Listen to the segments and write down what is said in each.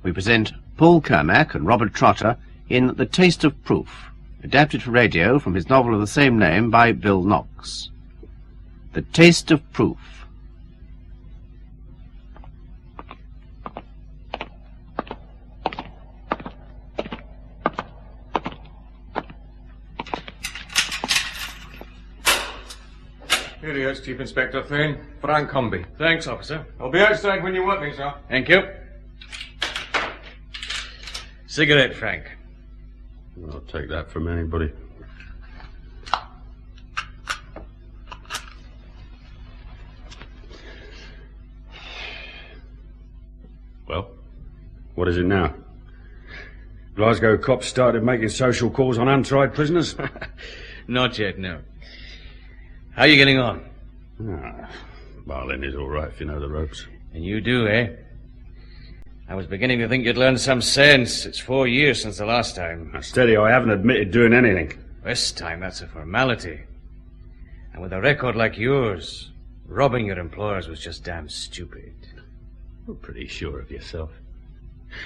we present Paul Kermack and Robert Trotter in The Taste of Proof, adapted for radio from his novel of the same name by Bill Knox. The Taste of Proof. Here he is, Chief Inspector Thane. Frank Humby. Thanks, officer. I'll be outside when you want me, sir. Thank you. Cigarette, Frank. I'll take that from anybody. Well, what is it now? Glasgow cops started making social calls on untried prisoners? Not yet, no. How are you getting on? Barlin is all right if you know the ropes. And you do, eh? I was beginning to think you'd learned some sense. It's 4 years since the last time. Now, steady, I haven't admitted doing anything. This time, that's a formality. And with a record like yours, robbing your employers was just damn stupid. You're pretty sure of yourself.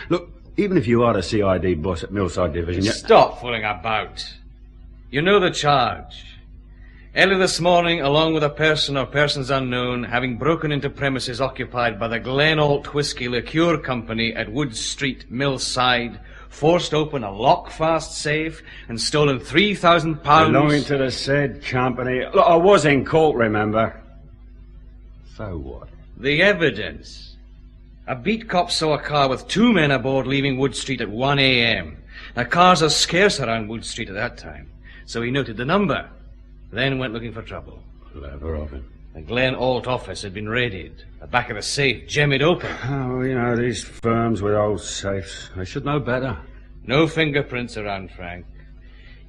Look, even if you are the CID boss at Millside Division... Stop fooling about. You know the charge. Early this morning, along with a person or persons unknown, having broken into premises occupied by the Glen Ault Whisky Liqueur Company at Wood Street, Millside, forced open a lock-fast safe and stolen £3,000... Belonging to the said company. Look, I was in court, remember? So what? The evidence. A beat cop saw a car with 2 men aboard leaving Wood Street at 1 a.m. Now, cars are scarce around Wood Street at that time, so he noted the number. Then went looking for trouble. Clever of him. The Glen Ault office had been raided. The back of the safe jemmied open. Oh, you know, these firms with old safes. They should know better. No fingerprints around, Frank.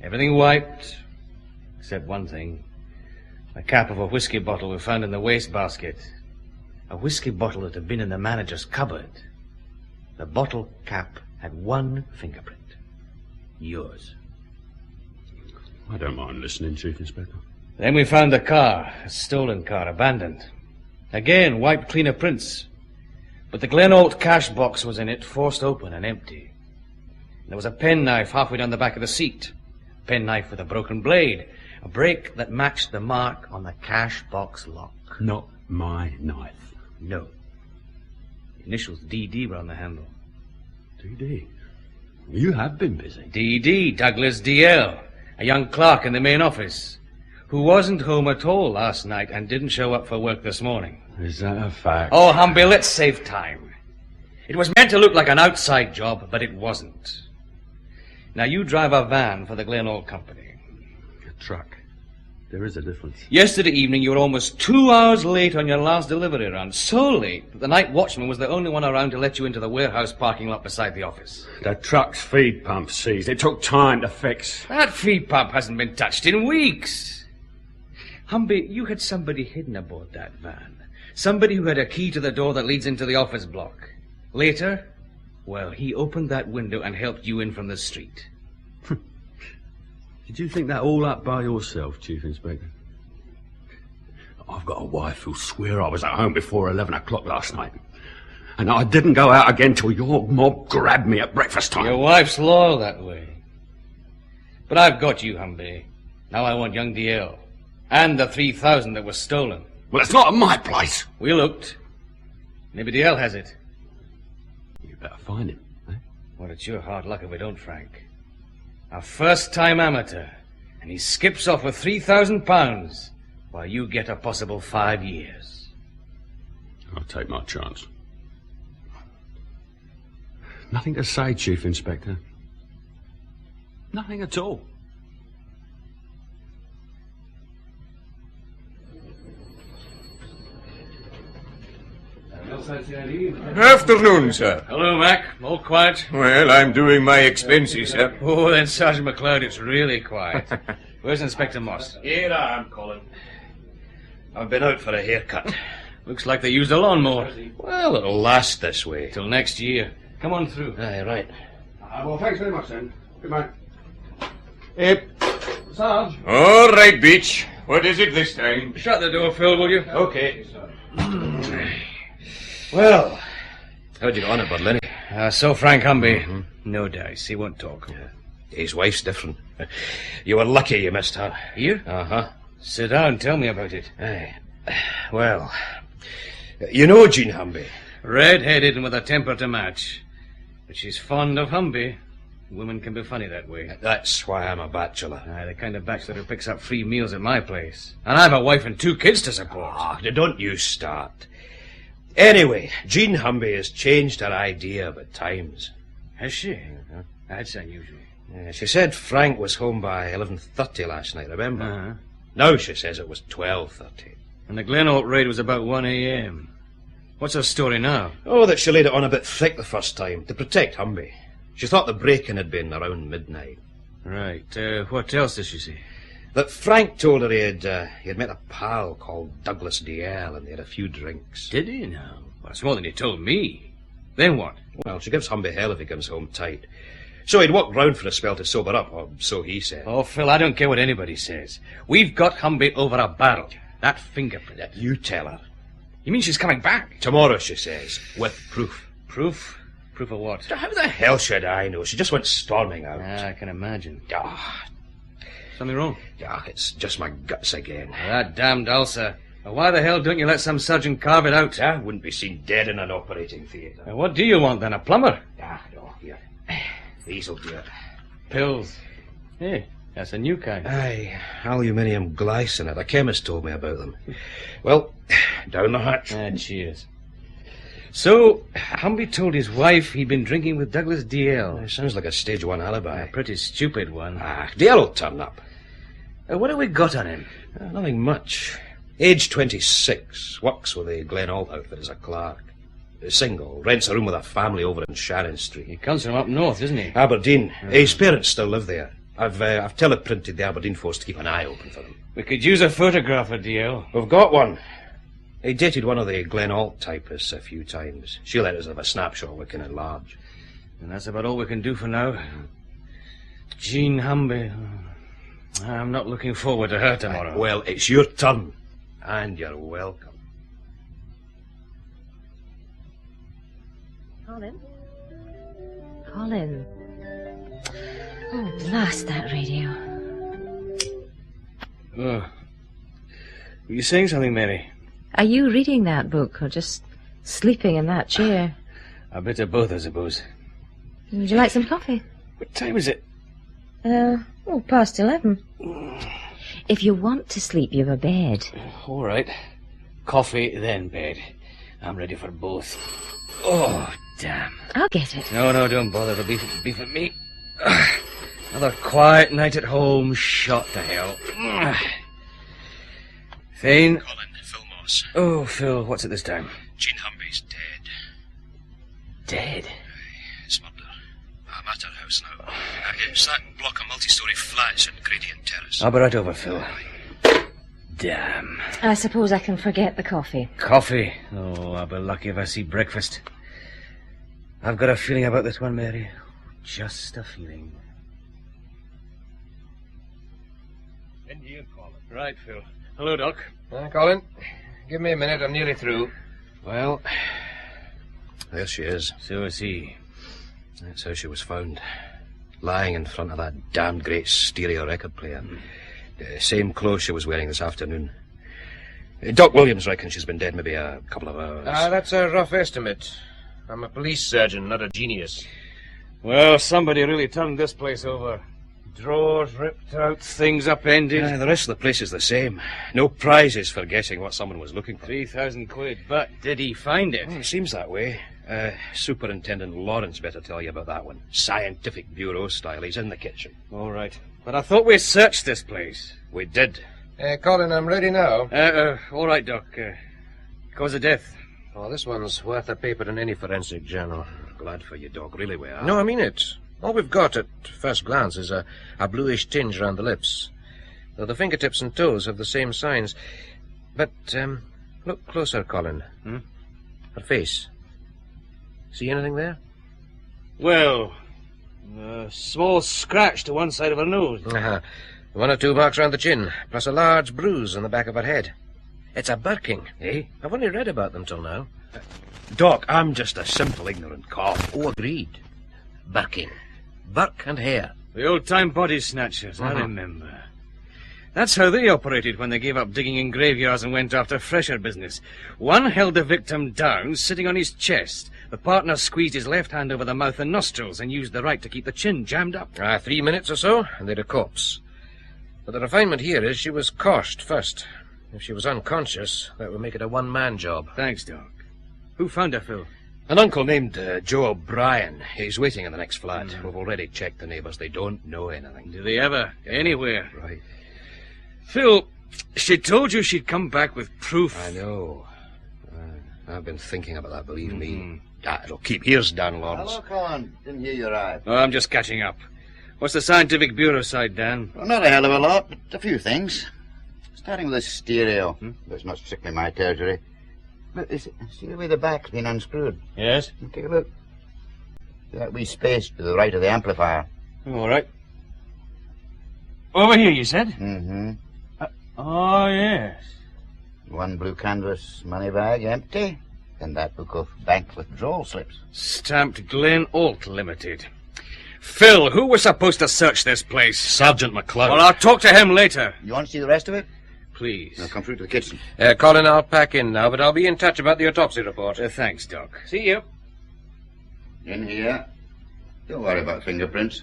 Everything wiped, except one thing. The cap of a whiskey bottle we found in the wastebasket. A whiskey bottle that had been in the manager's cupboard. The bottle cap had one fingerprint. Yours. I don't mind listening, Chief Inspector. Then we found the car, a stolen car, abandoned. Again, wiped clean of prints. But the Glen Ault cash box was in it, forced open and empty. There was a penknife halfway down the back of the seat. A penknife with a broken blade. A break that matched the mark on the cash box lock. Not my knife. No. The initials DD were on the handle. DD? You have been busy. DD, Douglas DL. A young clerk in the main office, who wasn't home at all last night and didn't show up for work this morning. Is that a fact? Oh, Humby, let's save time. It was meant to look like an outside job, but it wasn't. Now, you drive a van for the Glen Ault Company. A truck. There is a difference. Yesterday evening, you were almost 2 hours late on your last delivery run. So late that the night watchman was the only one around to let you into the warehouse parking lot beside the office. The truck's feed pump seized. It took time to fix. That feed pump hasn't been touched in weeks. Humby, you had somebody hidden aboard that van. Somebody who had a key to the door that leads into the office block. Later, well, he opened that window and helped you in from the street. Did you think that all up by yourself, Chief Inspector? I've got a wife who'll swear I was at home before 11 o'clock last night. And I didn't go out again till your mob grabbed me at breakfast time. Your wife's loyal that way. But I've got you, Humby. Now I want young DL. And the 3,000 that was stolen. Well, it's not at my place. We looked. Maybe DL has it. You better find him, eh? Well, it's your hard luck if we don't, Frank. A first-time amateur, and he skips off with £3,000, while you get a possible 5 years. I'll take my chance. Nothing to say, Chief Inspector. Nothing at all. Afternoon, sir. Hello, Mac. All quiet? Well, I'm doing my expenses, sir. Oh, then, Sergeant McLeod, it's really quiet. Where's Inspector Moss? Here I am, Colin. I've been out for a haircut. Looks like they used a lawnmower. Well, it'll last this way. Till next year. Come on through. Aye, right. Well, thanks very much, then. Goodbye. Sarge. All right, Beach. What is it this time? Shut the door, Phil, will you? Okay. Well, how'd you go on it, Bud Lenny? So Frank Humby. No dice. He won't talk. Yeah. His wife's different. You were lucky you missed her. Here? Uh-huh. Sit down. Tell me about it. Aye. Well, you know Jean Humby. Red-headed and with a temper to match. But she's fond of Humby. Women can be funny that way. That's why I'm a bachelor. Aye, the kind of bachelor who picks up free meals at my place. And I've a wife and 2 kids to support. Don't you start. Anyway, Jean Humby has changed her idea about times. Has she? That's unusual. Yeah, she said Frank was home by 11:30 last night, remember? Uh-huh. Now she says it was 12:30. And the Glen Ault raid was about 1 a.m. What's her story now? Oh, that she laid it on a bit thick the first time, to protect Humby. She thought the break-in had been around midnight. Right. What else did she say? That Frank told her he had met a pal called Douglas DL and they had a few drinks. Did he now? Well, that's more than he told me. Then what? Well, she gives Humby hell if he comes home tight. So he'd walked round for a spell to sober up, or so he said. Oh, Phil, I don't care what anybody says. We've got Humby over a barrel. That fingerprint. You tell her. You mean she's coming back? Tomorrow, she says, with proof. Proof? Proof of what? How the hell should I know? She just went storming out. I can imagine. Ah, Something wrong? it's just my guts again. That damned ulcer. Well, why the hell don't you let some surgeon carve it out? I wouldn't be seen dead in an operating theatre. What do you want, then? A plumber? No, here. These'll do it. Pills. Hey, that's a new kind. Aye, aluminium glycinate. A chemist told me about them. Well, down the hatch. Cheers. So, Humby told his wife he'd been drinking with Douglas DL. Sounds like a stage 1 alibi. A pretty stupid one. DL will turn up. What have we got on him? Nothing much. Age 26. Works with the Glen Ault outfit as a clerk. Single. Rents a room with a family over in Sharon Street. He comes from up north, doesn't he? Aberdeen. His parents still live there. I've teleprinted the Aberdeen force to keep an eye open for them. We could use a photograph of DL. We've got one. He dated one of the Glen Ault typists a few times. She let us have a snapshot we can enlarge. And that's about all we can do for now. Jean Humby. I'm not looking forward to her tomorrow. Well, it's your turn. And you're welcome. Colin? Colin. Oh, blast that radio. Oh. Were you saying something, Mary? Are you reading that book or just sleeping in that chair? A bit of both, I suppose. Would you like some coffee? What time is it? Past 11. If you want to sleep, you've a bed. All right. Coffee, then bed. I'm ready for both. Oh, damn. I'll get it. No, don't bother. It'll be for me. Another quiet night at home, shot to hell. Thane? Colin, Phil Moss. Oh, Phil, what's it this time? Jean Humby's dead. Dead? It's murder. I'm at her house now. It's that block of multi-storey flats in Gradient Terrace. I'll be right over, Phil. Damn. I suppose I can forget the coffee. Coffee? Oh, I'll be lucky if I see breakfast. I've got a feeling about this one, Mary. Just a feeling. In here, Colin. Right, Phil. Hello, Doc. Colin, give me a minute. I'm nearly through. Well, there she is. So is he. That's how she was found. Lying in front of that damned great stereo record player. Same clothes she was wearing this afternoon. Doc Williams reckons she's been dead maybe a couple of hours. That's a rough estimate. I'm a police surgeon, not a genius. Well, somebody really turned this place over. Drawers ripped out, things upended. The rest of the place is the same. No prizes for guessing what someone was looking for. 3,000 quid. But did he find it? Well, it seems that way. Superintendent Lawrence better tell you about that one. Scientific Bureau style. He's in the kitchen. All right. But I thought we searched this place. We did. Colin, I'm ready now. All right, Doc. Cause of death. Oh, this one's worth a paper in any forensic journal. Glad for you, Doc. Really we are. No, I mean it. All we've got at first glance is a bluish tinge around the lips. Though the fingertips and toes have the same signs. But, look closer, Colin. Her face. See anything there? Well, a small scratch to one side of her nose. 1 or 2 marks round the chin, plus a large bruise on the back of her head. It's a birking. Eh? I've only read about them till now. Doc, I'm just a simple ignorant cop. Oh, agreed. Burking. Burke and Hare. The old-time body snatchers, I remember. That's how they operated when they gave up digging in graveyards and went after fresher business. One held the victim down, sitting on his chest. The partner squeezed his left hand over the mouth and nostrils and used the right to keep the chin jammed up. 3 minutes or so, and they'd a corpse. But the refinement here is she was couched first. If she was unconscious, that would make it a one-man job. Thanks, Doc. Who found her, Phil? An uncle named Joe O'Brien. He's waiting in the next flat. We've already checked the neighbours. They don't know anything. Do they ever? Anywhere? Right. Phil, she told you she'd come back with proof. I know. I've been thinking about that, believe me. It'll keep ears down, Lawrence. Hello, Colin. Didn't hear you arrive. Oh, I'm just catching up. What's the scientific bureau side, Dan? Well, not a hell of a lot, but a few things. Starting with this stereo. That's not strictly my territory. But see the way the back's been unscrewed? Yes? Take a look. That wee space to the right of the amplifier. All right. Over here, you said? Mm-hmm. Oh, yes. One blue canvas money bag empty. And that book of bank withdrawal slips. Stamped Glen Ault Limited. Phil, who was supposed to search this place? Sergeant McLeod. Well, I'll talk to him later. You want to see the rest of it? Please. Now come through to the kitchen. Colin, I'll pack in now, but I'll be in touch about the autopsy report. Thanks, Doc. See you. In here. Don't worry about fingerprints.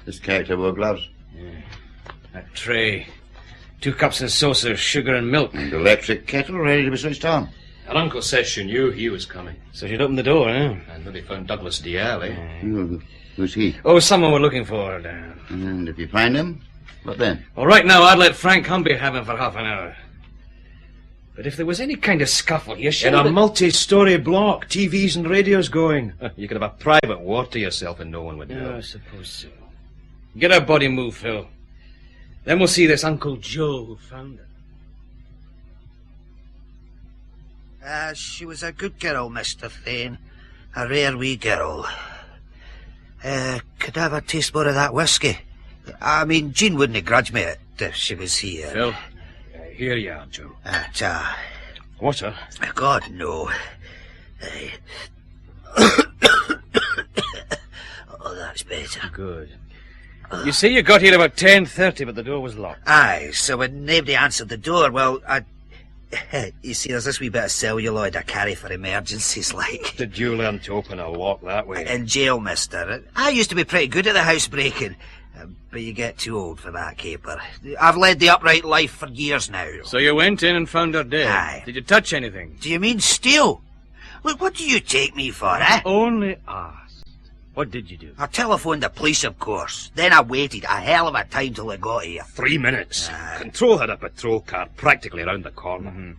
This character wore gloves. A tray. 2 cups and saucers, sugar and milk. And electric kettle ready to be switched on. Her uncle says she knew he was coming. So she'd opened the door, eh? And maybe found Douglas DL, eh? Who's he? Oh, someone we're looking for, Dan. And if you find him, what then? Well, right now, I'd let Frank Humby have him for half an hour. But if there was any kind of scuffle here, In a multi-story block, TVs and radios going. You could have a private war to yourself and no one would know. I suppose so. Get her body moved, Phil. Then we'll see this Uncle Joe who found her. She was a good girl, Mr. Thane. A rare wee girl. Could I have a taste more of that whisky? I mean, Jean wouldn't grudge me it if she was here. Phil? Here you are, Joe. Water? God, no. Oh, that's better. Good. You say you got here about 10:30, but the door was locked. Aye, so when nobody answered the door, well, you see, there's this wee bit of celluloid I carry for emergencies, like. Did you learn to open a lock that way? In jail, mister. I used to be pretty good at the housebreaking, but you get too old for that caper. I've led the upright life for years now. So you went in and found her dead? Aye. Did you touch anything? Do you mean steal? Look, what do you take me for, eh? Only asked. What did you do? I telephoned the police, of course. Then I waited a hell of a time till they got here. 3 minutes. Control had a patrol car practically around the corner.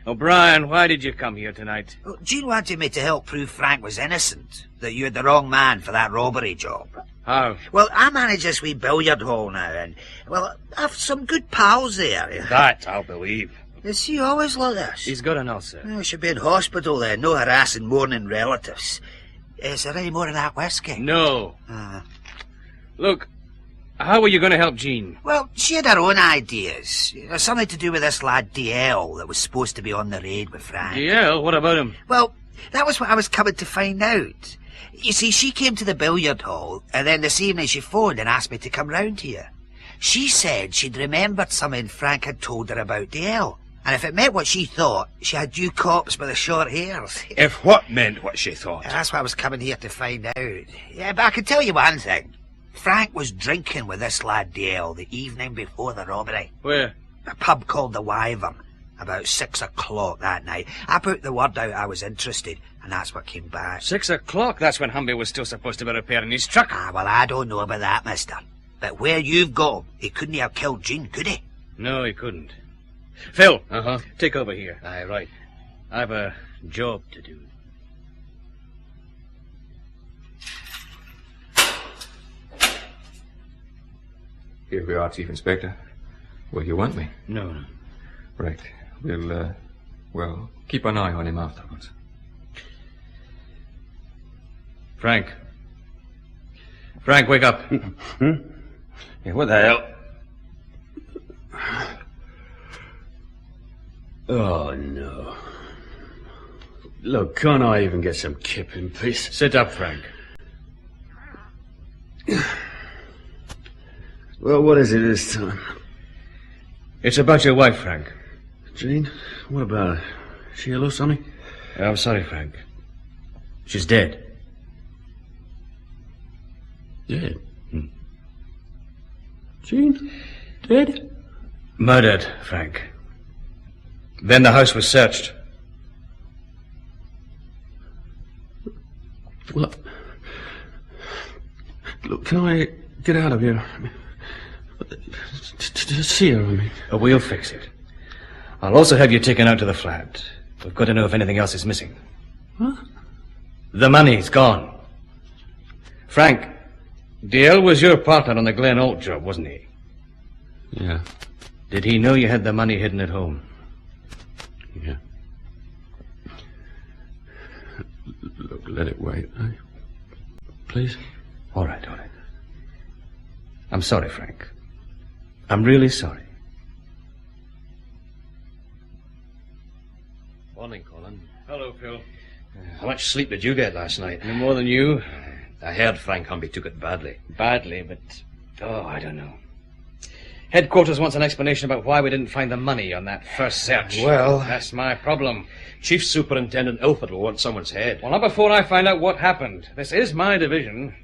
O'Brien, why did you come here tonight? Well, Jean wanted me to help prove Frank was innocent, that you had the wrong man for that robbery job. How? Well, I manage this wee billiard hall now, and, well, I've some good pals there. That I'll believe. Is he always like this? He's got an ulcer. Oh, should be in hospital then, no harassing mourning relatives. Is there any more of that whisky? No. Look, how were you going to help Jean? Well, she had her own ideas. Something to do with this lad DL that was supposed to be on the raid with Frank. DL? What about him? Well, that was what I was coming to find out. You see, she came to the billiard hall, and then this evening she phoned and asked me to come round here. She said she'd remembered something Frank had told her about DL. And if it meant what she thought, she had you cops with the short hairs. If what meant what she thought? That's what I was coming here to find out. Yeah, but I can tell you one thing. Frank was drinking with this lad DL the evening before the robbery. Where? A pub called the Wyvern. About 6 o'clock that night. I put the word out I was interested, and that's what came back. 6 o'clock? That's when Humby was still supposed to be repairing his truck. Well, I don't know about that, mister. But where you've got him, he couldn't have killed Jean, could he? No, he couldn't. Phil, Uh-huh. take over here. Aye, right. I've a job to do. Here we are, Chief Inspector. Well, you want me? No. Right. We'll keep an eye on him afterwards. Frank. Frank, wake up. Yeah, what the hell? Oh, no. Look, can't I even get some kip in peace? Sit up, Frank. Well, what is it this time? It's about your wife, Frank. Jean? What about her? She ill or something? I'm sorry, Frank. She's dead. Dead? Jean? Dead? Murdered, Frank. Then the house was searched. Well, look, can I get out of here? To see her, I mean. We'll fix it. I'll also have you taken out to the flat. We've got to know if anything else is missing. What? The money's gone. Frank, Dale was your partner on the Glen Ault job, wasn't he? Yeah. Did he know you had the money hidden at home? Yeah. Look, let it wait, eh? Please? All right, all right. I'm sorry, Frank. I'm really sorry. Morning, Colin. Hello, Phil. How much sleep did you get last night? No more than you. I heard Frank Humby took it badly. Badly, but... Oh, I don't know. Headquarters wants an explanation about why we didn't find the money on that first search. Well... That's my problem. Chief Superintendent Ilford will want someone's head. Well, not before I find out what happened. This is my division.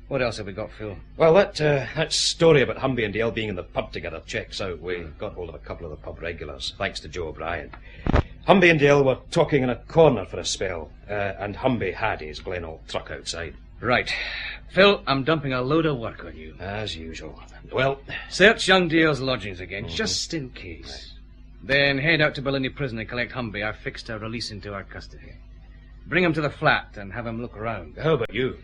What else have we got, Phil? Well, that story about Humby and Dale being in the pub together checks out. We got hold of a couple of the pub regulars, thanks to Joe O'Brien. Humby and Dale were talking in a corner for a spell, and Humby had his Glen Ault truck outside. Right. Phil, I'm dumping a load of work on you. As usual. Well... Search young Dale's lodgings again, just in case. Right. Then head out to Bellini Prison and collect Humby. I've fixed a release into our custody. Bring him to the flat and have him look around. How about you?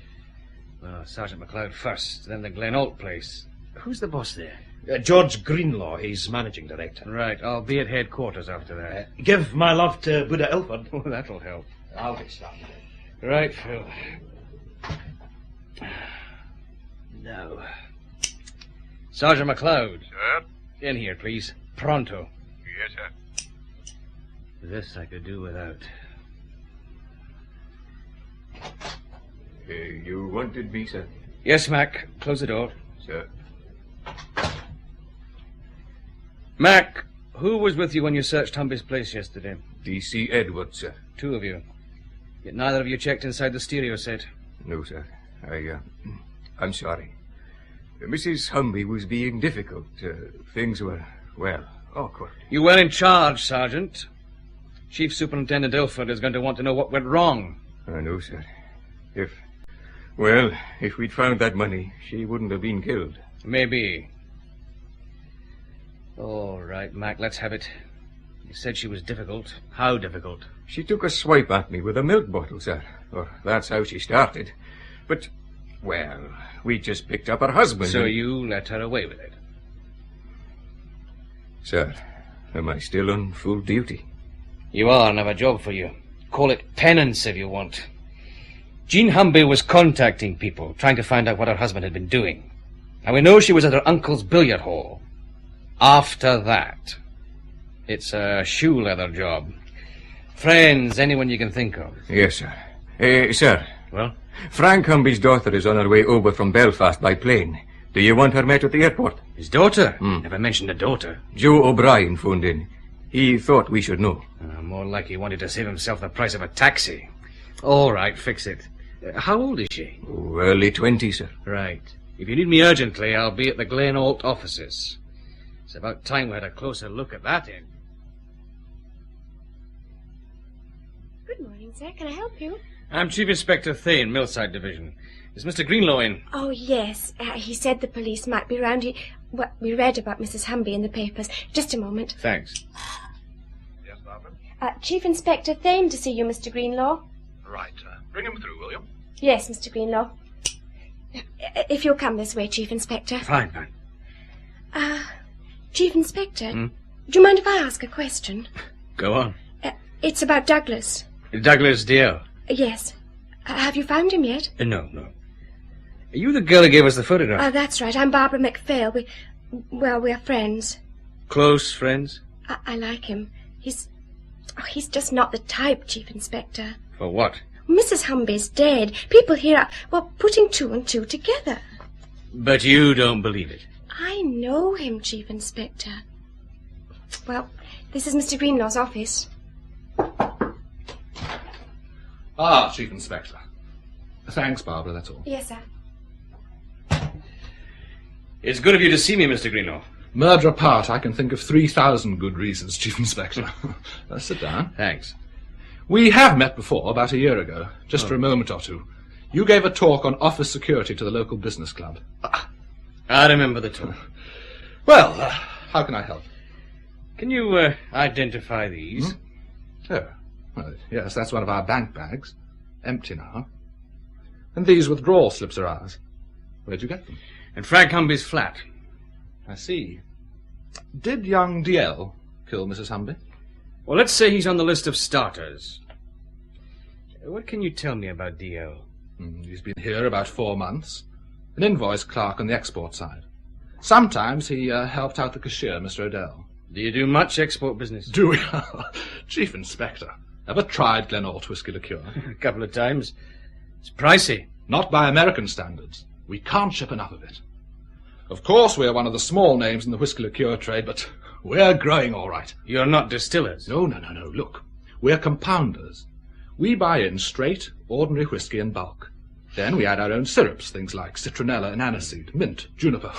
Well, Sergeant McLeod first, then the Glen Ault place. Who's the boss there? George Greenlaw, he's managing director. Right, I'll be at headquarters after that. Give my love to Buddha Ilford. Oh, that'll help. I'll get started. Right, Phil. No. Sergeant McLeod. Sir? In here, please. Pronto. Yes, sir. This I could do without. You wanted me, sir? Yes, Mac. Close the door. Sir. Mac, who was with you when you searched Humby's place yesterday? D.C. Edwards, sir. 2 of you. Yet neither of you checked inside the stereo set. No, sir. I'm sorry. Mrs. Humby was being difficult. Things were, well, awkward. You were in charge, Sergeant. Chief Superintendent Ilford is going to want to know what went wrong. I know, sir. If we'd found that money, she wouldn't have been killed. Maybe. All right, Mac, let's have it. You said she was difficult. How difficult? She took a swipe at me with a milk bottle, sir. Or that's how she started. But, well, we just picked up her husband. So you let her away with it? Sir, am I still on full duty? You are, and I have a job for you. Call it penance if you want. Jean Humby was contacting people, trying to find out what her husband had been doing. And we know she was at her uncle's billiard hall. After that, it's a shoe leather job. Friends, anyone you can think of. Yes, sir. Sir. Well? Frank Humby's daughter is on her way over from Belfast by plane. Do you want her met at the airport? His daughter? Never mentioned a daughter. Joe O'Brien phoned in. He thought we should know. More like he wanted to save himself the price of a taxi. All right, fix it. How old is she? Oh, early 20s, sir. Right. If you need me urgently, I'll be at the Glen Ault offices. It's about time we had a closer look at that end. Good morning, sir. Can I help you? I'm Chief Inspector Thane, Millside Division. Is Mr. Greenlaw in? Oh, yes. He said the police might be round. We read about Mrs. Humby in the papers. Just a moment. Thanks. Yes, Marvin? Chief Inspector Thane to see you, Mr. Greenlaw. Right. Bring him through, will you? Yes, Mr. Greenlaw. If you'll come this way, Chief Inspector. Fine. Chief Inspector, do you mind if I ask a question? Go on. It's about Douglas. Douglas Dale? Yes. Have you found him yet? No. Are you the girl who gave us the photograph? That's right. I'm Barbara MacPhail. We're friends. Close friends? I like him. He's Oh, he's just not the type, Chief Inspector. For what? Mrs. Humby's dead. People here are, well, putting two and two together. But you don't believe it. I know him, Chief Inspector. Well, this is Mr. Greenlaw's office. Ah, Chief Inspector. Thanks, Barbara, that's all. Yes, sir. It's good of you to see me, Mr. Greenlaw. Murder apart, I can think of 3,000 good reasons, Chief Inspector. Sit down. Thanks. We have met before, about a year ago, just for a moment or two. You gave a talk on office security to the local business club. I remember the talk. Well, how can I help? Can you identify these? Oh, well, yes, that's one of our bank bags. Empty now. And these withdrawal slips are ours. Where'd you get them? In Frank Humby's flat. I see. Did young DL kill Mrs. Humby? Well, let's say he's on the list of starters. What can you tell me about DL? He's been here about 4 months. An invoice clerk on the export side. Sometimes he helped out the cashier, Mr. Odell. Do you do much export business? Do we? Chief Inspector. Ever tried Glen Ault whisky liqueur? A couple of times. It's pricey. Not by American standards. We can't ship enough of it. Of course, we're one of the small names in the whisky liqueur trade, but we're growing all right. You're not distillers? No. Look, we're compounders. We buy in straight, ordinary whisky in bulk. Then we add our own syrups, things like citronella and aniseed, mint, juniper.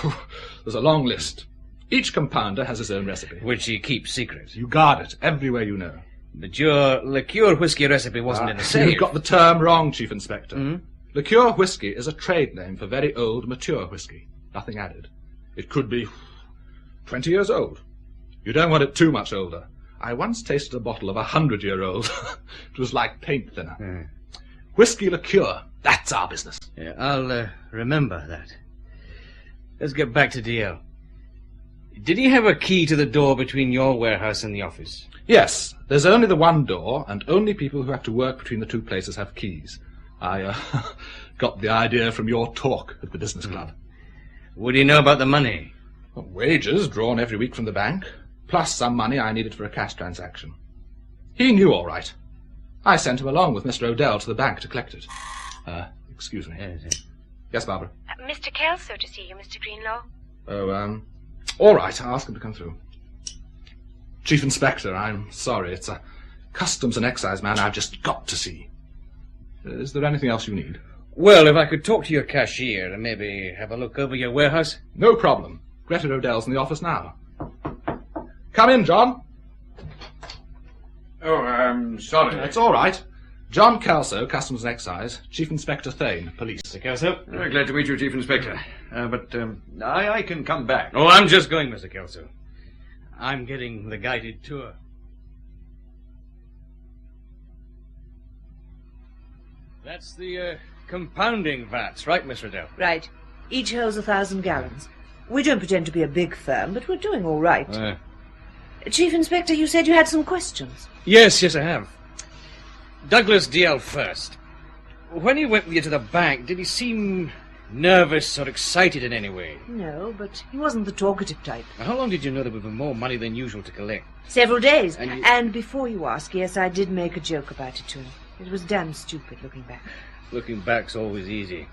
There's a long list. Each compounder has his own recipe. Which he keeps secret. You guard it everywhere you know. But your liqueur whisky recipe wasn't in the safe. You've got the term wrong, Chief Inspector. Liqueur whisky is a trade name for very old, mature whisky. Nothing added. It could be 20 years old. You don't want it too much older. I once tasted a bottle of 100-year-old. It was like paint thinner. Whisky liqueur, that's our business. Yeah, I'll remember that. Let's get back to DL. Did he have a key to the door between your warehouse and the office? Yes, there's only the one door, and only people who have to work between the two places have keys. I got the idea from your talk at the business club. Would he know about the money? Wages drawn every week from the bank, plus some money I needed for a cash transaction. He knew all right. I sent him along with Mr. Odell to the bank to collect it. Excuse me. Yes, Barbara? Mr. Kelso to see you, Mr. Greenlaw. Oh, all right, I'll ask him to come through. Chief Inspector, I'm sorry. It's a Customs and Excise man I've just got to see. Is there anything else you need? Well, if I could talk to your cashier and maybe have a look over your warehouse. No problem. Greta Odell's in the office now. Come in, John. Oh, I'm sorry. That's all right. John Kelso, Customs and Excise. Chief Inspector Thane, Police. Mr. Kelso? Glad to meet you, Chief Inspector. But I can come back. Oh, I'm just going, Mr. Kelso. I'm getting the guided tour. That's the compounding vats, right, Miss Riddell? Right. Each holds 1,000 gallons. We don't pretend to be a big firm, but we're doing all right. Chief Inspector, you said you had some questions. Yes, I have. Douglas DL first. When he went with you to the bank, did he seem nervous or excited in any way? No, but he wasn't the talkative type. Now, how long did you know there would be more money than usual to collect? Several days. And And before you ask, yes, I did make a joke about it to him. It was damn stupid looking back. Looking back's always easy.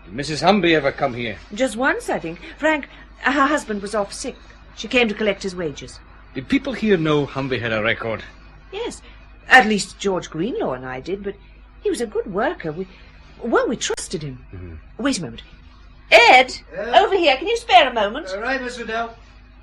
Did Mrs. Humby ever come here? Just once, I think. Frank, her husband was off sick. She came to collect his wages. Did people here know Humby had a record? Yes. At least George Greenlaw and I did, but he was a good worker. We trusted him. Wait a moment. Ed, over here. Can you spare a moment? Right, Miss Riddell.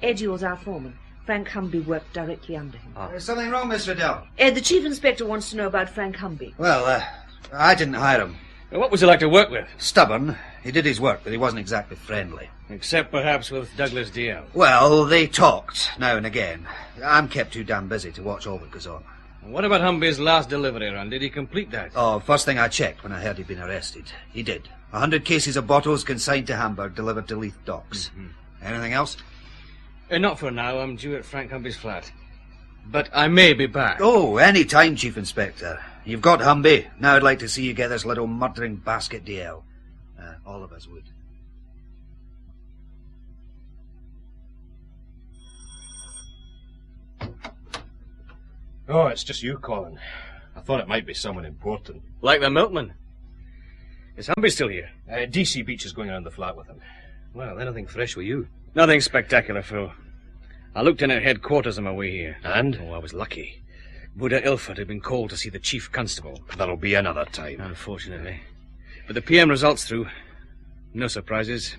Ed Yule's our foreman. Frank Humby worked directly under him. There's something wrong, Miss Riddell. Ed, the Chief Inspector wants to know about Frank Humby. Well, I didn't hire him. What was he like to work with? Stubborn. He did his work, but he wasn't exactly friendly. Except perhaps with Douglas DL. Well, they talked now and again. I'm kept too damn busy to watch all that goes on. What about Humby's last delivery run? Did he complete that? Oh, first thing I checked when I heard he'd been arrested. He did. 100 cases of bottles consigned to Hamburg, delivered to Leith Docks. Anything else? Not for now. I'm due at Frank Humby's flat. But I may be back. Oh, any time, Chief Inspector. You've got Humby. Now I'd like to see you get this little murdering basket DL. All of us would. Oh, it's just you, Colin. I thought it might be someone important. Like the milkman. Is Humby still here? DC Beach is going around the flat with him. Well, anything fresh with you? Nothing spectacular, Phil. I looked in at headquarters on my way here. And? Oh, I was lucky. Buddha Ilford had been called to see the chief constable. That'll be another time. Unfortunately. But the PM results through. No surprises.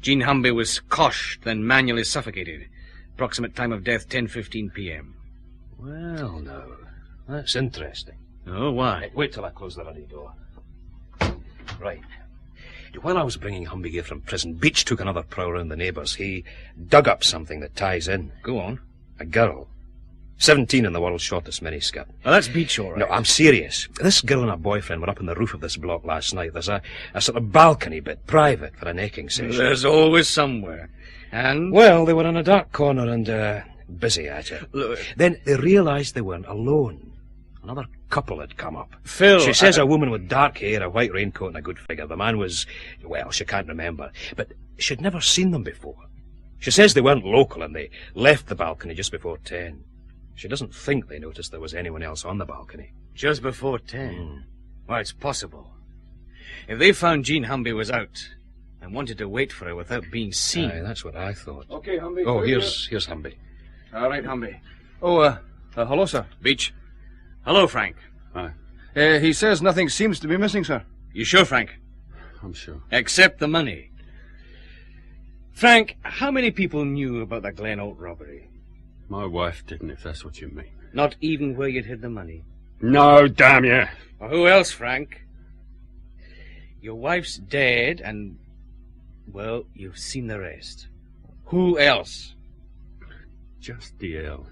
Jean Humby was coshed, then manually suffocated. Approximate time of death, 10:15 p.m. Well, no. That's interesting. Oh, why? Wait till I close the ruddy door. Right. While I was bringing Humby here from prison, Beach took another prowl around the neighbours. He dug up something that ties in. Go on. A girl. 17 in the world's shortest miniskirt. Oh, that's Beach, all right. No, I'm serious. This girl and her boyfriend were up on the roof of this block last night. There's a sort of balcony bit, private, for a necking session. There's always somewhere. And? Well, they were in a dark corner and, busy at it. Look. Then they realised they weren't alone. Another couple had come up. Phil, She says a woman with dark hair, a white raincoat and a good figure. The man was, well, she can't remember. But she'd never seen them before. She says they weren't local and they left the balcony just before 10. She doesn't think they noticed there was anyone else on the balcony. Just before 10? Well, it's possible. If they found Jean Humby was out and wanted to wait for her without being seen... Aye, that's what I thought. Okay, Humby. Oh, here's Humby. All right, Humby. Oh, hello, sir. Beach. Hello, Frank. Hi. He says nothing seems to be missing, sir. You sure, Frank? I'm sure. Except the money. Frank, how many people knew about the Glen Ault robbery? My wife didn't, if that's what you mean. Not even where you'd hid the money? No, damn you. Well, who else, Frank? Your wife's dead and, well, you've seen the rest. Who else? Just DL.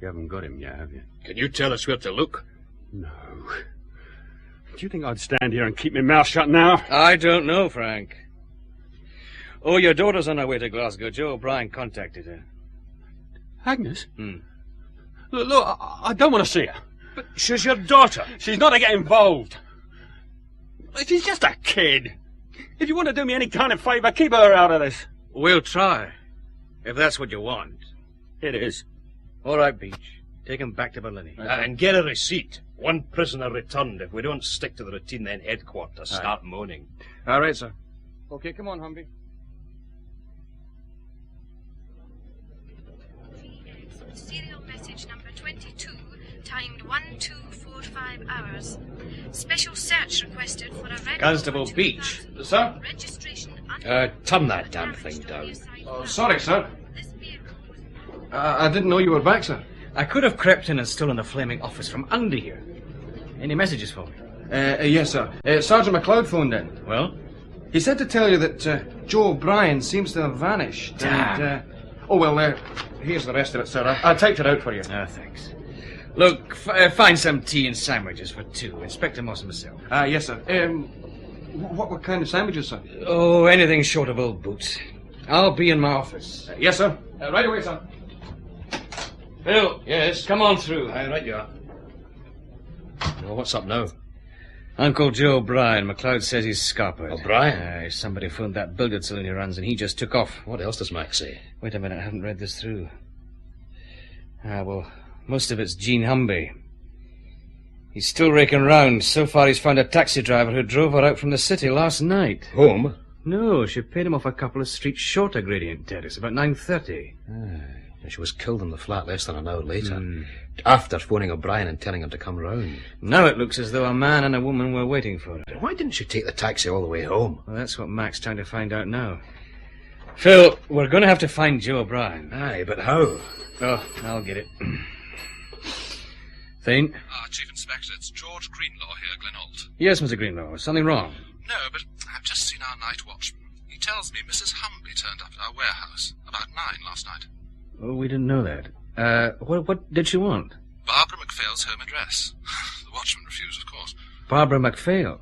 You haven't got him yet, have you? Can you tell us where to look? No. Do you think I'd stand here and keep my mouth shut now? I don't know, Frank. Oh, your daughter's on her way to Glasgow. Joe O'Brien contacted her. Agnes? Look, I don't want to see her. But she's your daughter. She's not to get involved. She's just a kid. If you want to do me any kind of favour, keep her out of this. We'll try, if that's what you want. It is. All right, Beach. Take him back to Berlin. And get a receipt. One prisoner returned. If we don't stick to the routine, then headquarters start moaning. All right, sir. Okay, come on, Humby. Serial message number 22, timed 1245 hours. Special search requested for a red... Constable Beach. Sir? Registration... Turn that damn thing down. Oh, sorry, sir. I didn't know you were back, sir. I could have crept in and stolen the flaming office from under here. Any messages for me? Yes, sir. Sergeant McLeod phoned in. Well? He said to tell you that Joe O'Brien seems to have vanished. Damn. And, here's the rest of it, sir. I typed it out for you. Ah, thanks. Look, find some tea and sandwiches for two. Inspector Moss himself. Yes, sir. What kind of sandwiches, sir? Oh, anything short of old boots. I'll be in my office. Yes, sir. Right away, sir. Phil. Yes? Come on through. Aye, right you are. Well, what's up now? Uncle Joe O'Brien. McLeod says he's scarpered. O'Brien? Somebody phoned that billiard saloon he runs and he just took off. What else does Mac say? Wait a minute, I haven't read this through. Well, most of it's Jean Humby. He's still raking round. So far he's found a taxi driver who drove her out from the city last night. Home? No, she paid him off a couple of streets short of Gradient Terrace, about 9:30. And she was killed in the flat less than an hour later. After phoning O'Brien and telling him to come round. Now it looks as though a man and a woman were waiting for her. Why didn't she take the taxi all the way home? Well, that's what Mac's trying to find out now. Phil, we're going to have to find Joe O'Brien. Aye, but how? Oh, I'll get it. Thane? Chief Inspector, it's George Greenlaw here, Glen Ault. Yes, Mr. Greenlaw. Is something wrong? No, but I've just seen our night watchman. He tells me Mrs. Humby turned up at our warehouse about 9 last night. Oh, we didn't know that. What did she want? Barbara MacPhail's home address. The watchman refused, of course. Barbara MacPhail?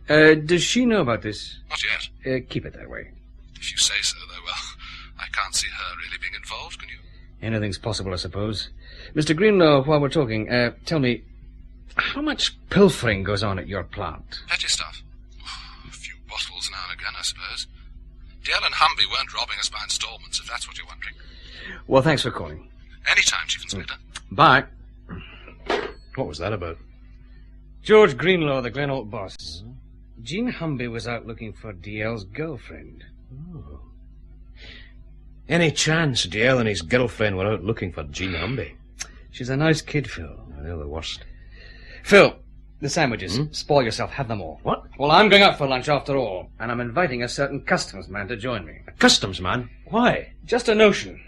Does she know about this? Not yet. Keep it that way. If you say so, though, well, I can't see her really being involved, can you? Anything's possible, I suppose. Mr. Greenlaw, while we're talking, tell me, how much pilfering goes on at your plant? Petty stuff. A few bottles now and again, I suppose. DL and Humby weren't robbing us by installments, if that's what you're wondering. Well, thanks for calling. Anytime, Chief Inspector. Bye. What was that about? George Greenlaw, the Glen Ault boss. Jean Humby was out looking for DL's girlfriend. Oh. Any chance DL and his girlfriend were out looking for Jean Humby? She's a nice kid, Phil. They're the worst. Phil, the sandwiches. Spoil yourself. Have them all. What? Well, I'm going out for lunch after all, and I'm inviting a certain customs man to join me. A customs man? Why? Just a notion.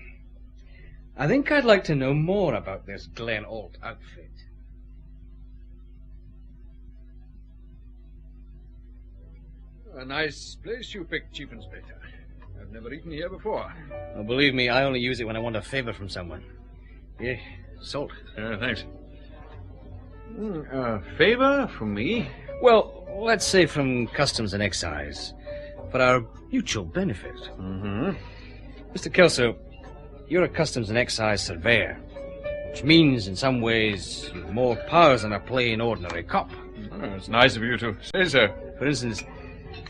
I think I'd like to know more about this Glen Ault outfit. A nice place you picked, Chief Inspector. I've never eaten here before. Well, believe me, I only use it when I want a favor from someone. Yeah, salt. Thanks. A favor from me? Well, let's say from Customs and Excise, for our mutual benefit. Mm-hmm. Mr. Kelso, you're a Customs and Excise surveyor, which means, in some ways, you've more powers than a plain, ordinary cop. Oh, it's nice of you to say so. For instance,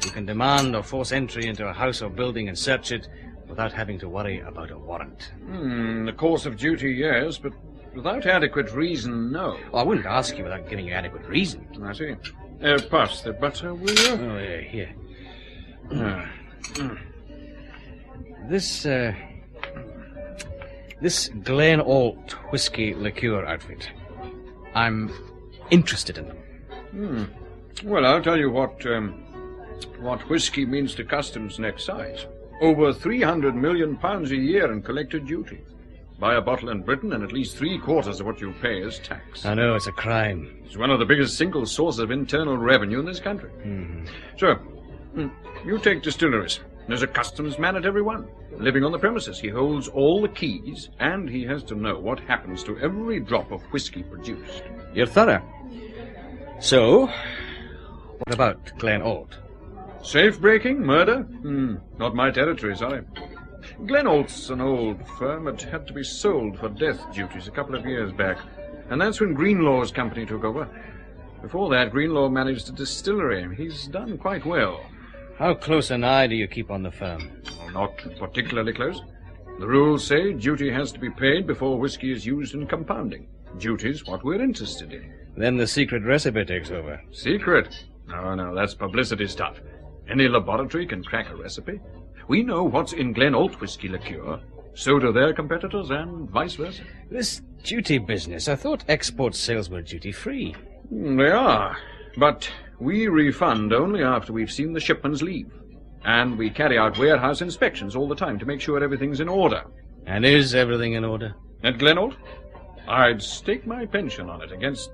you can demand or force entry into a house or building and search it without having to worry about a warrant. In the course of duty, yes, but without adequate reason, no. Well, I wouldn't ask you without giving you adequate reason. I see. Pass the butter, will you? Oh, yeah, here. This Glen Ault whisky liqueur outfit. I'm interested in them. Well, I'll tell you what whisky means to Customs and Excise. Over £300 million a year in collected duty. Buy a bottle in Britain and at least 3/4 of what you pay is tax. I know, it's a crime. It's one of the biggest single sources of internal revenue in this country. So, you take distilleries. There's a customs man at every one. Living on the premises, he holds all the keys, and he has to know what happens to every drop of whisky produced. You're thorough. So, what about Glen Ault? Safe-breaking? Murder? Not my territory, sorry. Glen Ault's an old firm. It had to be sold for death duties a couple of years back, and that's when Greenlaw's company took over. Before that, Greenlaw managed a distillery. He's done quite well. How close an eye do you keep on the firm? Well, not particularly close. The rules say duty has to be paid before whisky is used in compounding. Duty's what we're interested in. Then the secret recipe takes over. Secret? No, that's publicity stuff. Any laboratory can crack a recipe. We know what's in Glen Ault whisky liqueur. So do their competitors, and vice versa. This duty business, I thought export sales were duty-free. They are, but we refund only after we've seen the shipments leave. And we carry out warehouse inspections all the time to make sure everything's in order. And is everything in order? At Glen Ault? I'd stake my pension on it against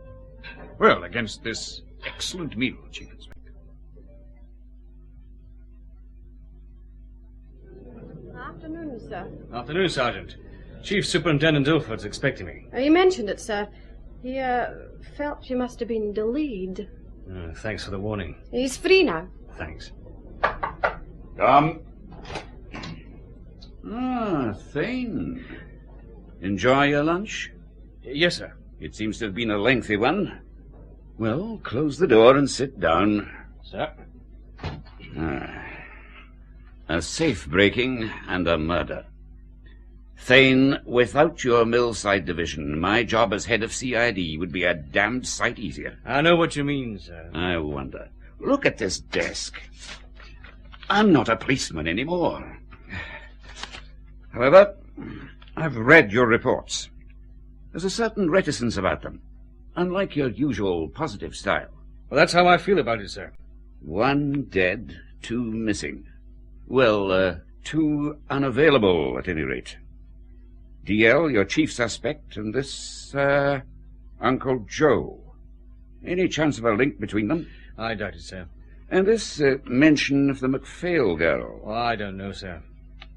this excellent meal, Chief Inspector. Afternoon, sir. Afternoon, Sergeant. Chief Superintendent Ilford's expecting me. You mentioned it, sir. He, felt you must have been delayed. Thanks for the warning. He's free now. Thanks. Come. Thane. Enjoy your lunch? Yes, sir. It seems to have been a lengthy one. Well, close the door and sit down. Sir? A safe-breaking and a murder. Thane, without your Millside Division, my job as head of CID would be a damned sight easier. I know what you mean, sir. I wonder. Look at this desk. I'm not a policeman anymore. However, I've read your reports. There's a certain reticence about them, unlike your usual positive style. Well, that's how I feel about it, sir. 1 dead, 2 missing. Well, 2 unavailable, at any rate. DL, your chief suspect, and this, Uncle Joe. Any chance of a link between them? I doubt it, sir. And this mention of the McPhail girl. Well, I don't know, sir.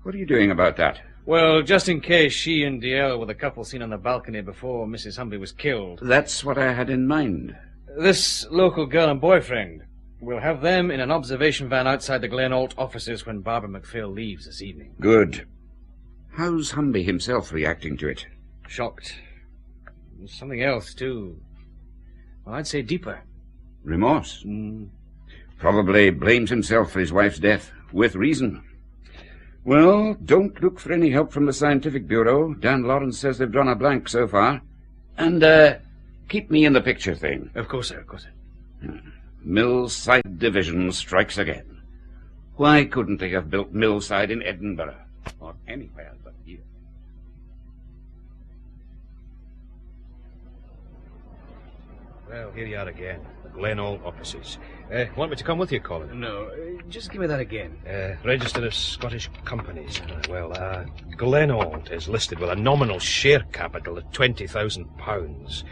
What are you doing about that? Well, just in case she and DL were the couple seen on the balcony before Mrs. Humby was killed. That's what I had in mind. This local girl and boyfriend. We'll have them in an observation van outside the Glen Ault offices when Barbara McPhail leaves this evening. Good. How's Humby himself reacting to it? Shocked. Something else, too. Well, I'd say deeper. Remorse? Probably blames himself for his wife's death, with reason. Well, don't look for any help from the Scientific Bureau. Dan Lawrence says they've drawn a blank so far. And, keep me in the picture, Thane. Of course, sir, of course, sir. Millside Division strikes again. Why couldn't they have built Millside in Edinburgh? Or anywhere but here? Well, here you are again. The Glen Ault offices. Want me to come with you, Colin? No, just give me that again. Register of Scottish companies. Glen Ault is listed with a nominal share capital of £20,000.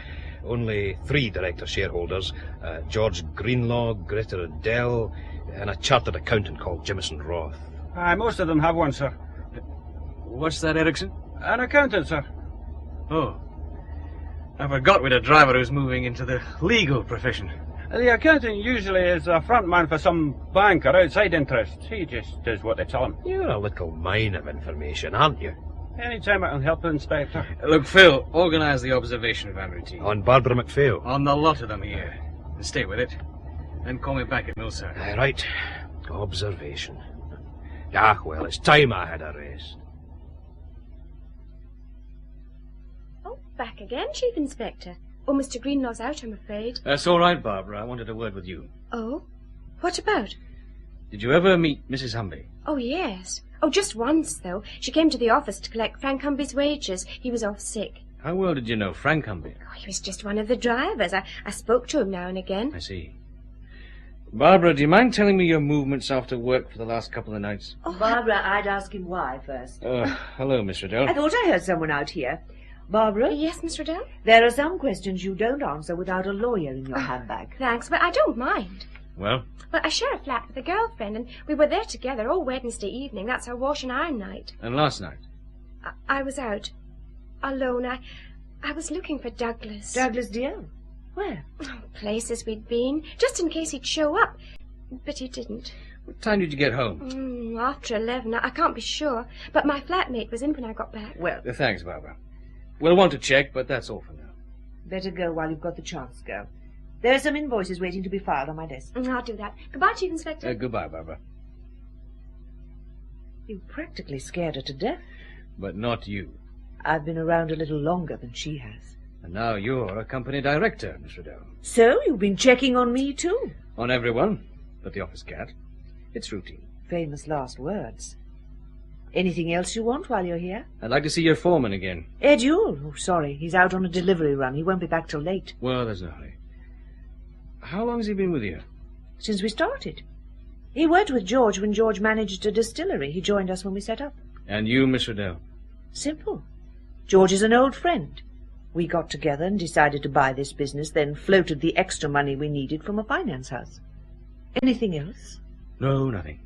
Only 3 director shareholders, George Greenlaw, Greta Adele, and a chartered accountant called Jimison Roth. Aye, most of them have one, sir. What's that, Ericsson? An accountant, sir. Oh. I forgot we'd a driver who's moving into the legal profession. The accountant usually is a front man for some bank or outside interests. He just does what they tell him. You're a little mine of information, aren't you? Any time I can help the Inspector. Look, Phil, organise the observation van routine. On Barbara McPhail? On the lot of them here. And stay with it. Then call me back at Millside. Right. Observation. Ah, well, it's time I had a rest. Oh, back again, Chief Inspector. Oh, Mr. Greenlaw's out, I'm afraid. That's all right, Barbara. I wanted a word with you. Oh? What about? Did you ever meet Mrs. Humby? Oh, yes. Oh, just once, though. She came to the office to collect Frank Humby's wages. He was off sick. How well did you know Frank Humby? Oh, he was just one of the drivers. I spoke to him now and again. I see. Barbara, do you mind telling me your movements after work for the last couple of nights? Oh, Barbara, I'd ask him why first. Hello, Miss Riddell. I thought I heard someone out here. Barbara? Yes, Miss Riddell? There are some questions you don't answer without a lawyer in your handbag. Thanks, but I don't mind. Well? Well, I share a flat with a girlfriend, and we were there together all Wednesday evening. That's our wash and iron night. And last night? I was out. Alone. I was looking for Douglas. Douglas dear? Where? Oh, places we'd been, just in case he'd show up. But he didn't. What time did you get home? After 11. I can't be sure. But my flatmate was in when I got back. Well, thanks, Barbara. We'll want to check, but that's all for now. Better go while you've got the chance, girl. There are some invoices waiting to be filed on my desk. I'll do that. Goodbye, Chief Inspector. Goodbye, Barbara. You practically scared her to death. But not you. I've been around a little longer than she has. And now you're a company director, Miss Riddell. So, you've been checking on me, too? On everyone, but the office cat. It's routine. Famous last words. Anything else you want while you're here? I'd like to see your foreman again. Ed Yule? Oh, sorry. He's out on a delivery run. He won't be back till late. Well, there's no hurry. How long has he been with you? Since we started. He worked with George when George managed a distillery. He joined us when we set up. And you, Miss Riddell? Simple. George is an old friend. We got together and decided to buy this business, then floated the extra money we needed from a finance house. Anything else? No, nothing.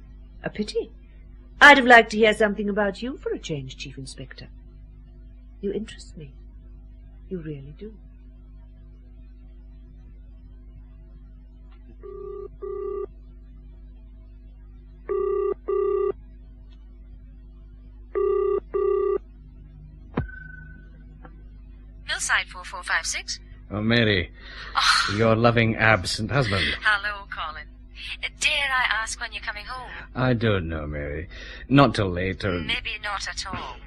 A pity. I'd have liked to hear something about you for a change, Chief Inspector. You interest me. You really do. Millside 4456. Oh, Mary. Your loving absent husband. Hello, Colin. Dare I ask when you're coming home? I don't know, Mary. Not till later. Maybe not at all.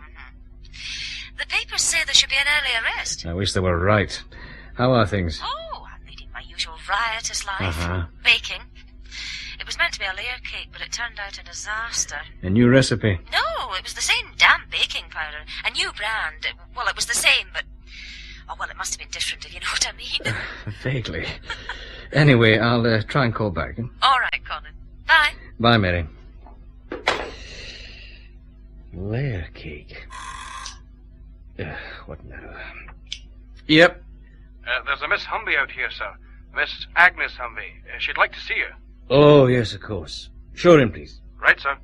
The papers say there should be an early arrest. I wish they were right. How are things? Oh, I'm leading my usual riotous life. Uh-huh. Baking. It was meant to be a layer cake, but it turned out a disaster. A new recipe? No, it was the same damn baking powder. A new brand. Well, it was the same, but... Oh, well, it must have been different, if you know what I mean. Vaguely. Anyway, I'll try and call back. All right, Colin. Bye. Bye, Mary. Layer cake. What now? Yep. There's a Miss Humby out here, sir. Miss Agnes Humby. She'd like to see you. Oh, yes, of course. Show her in, please. Right, sir.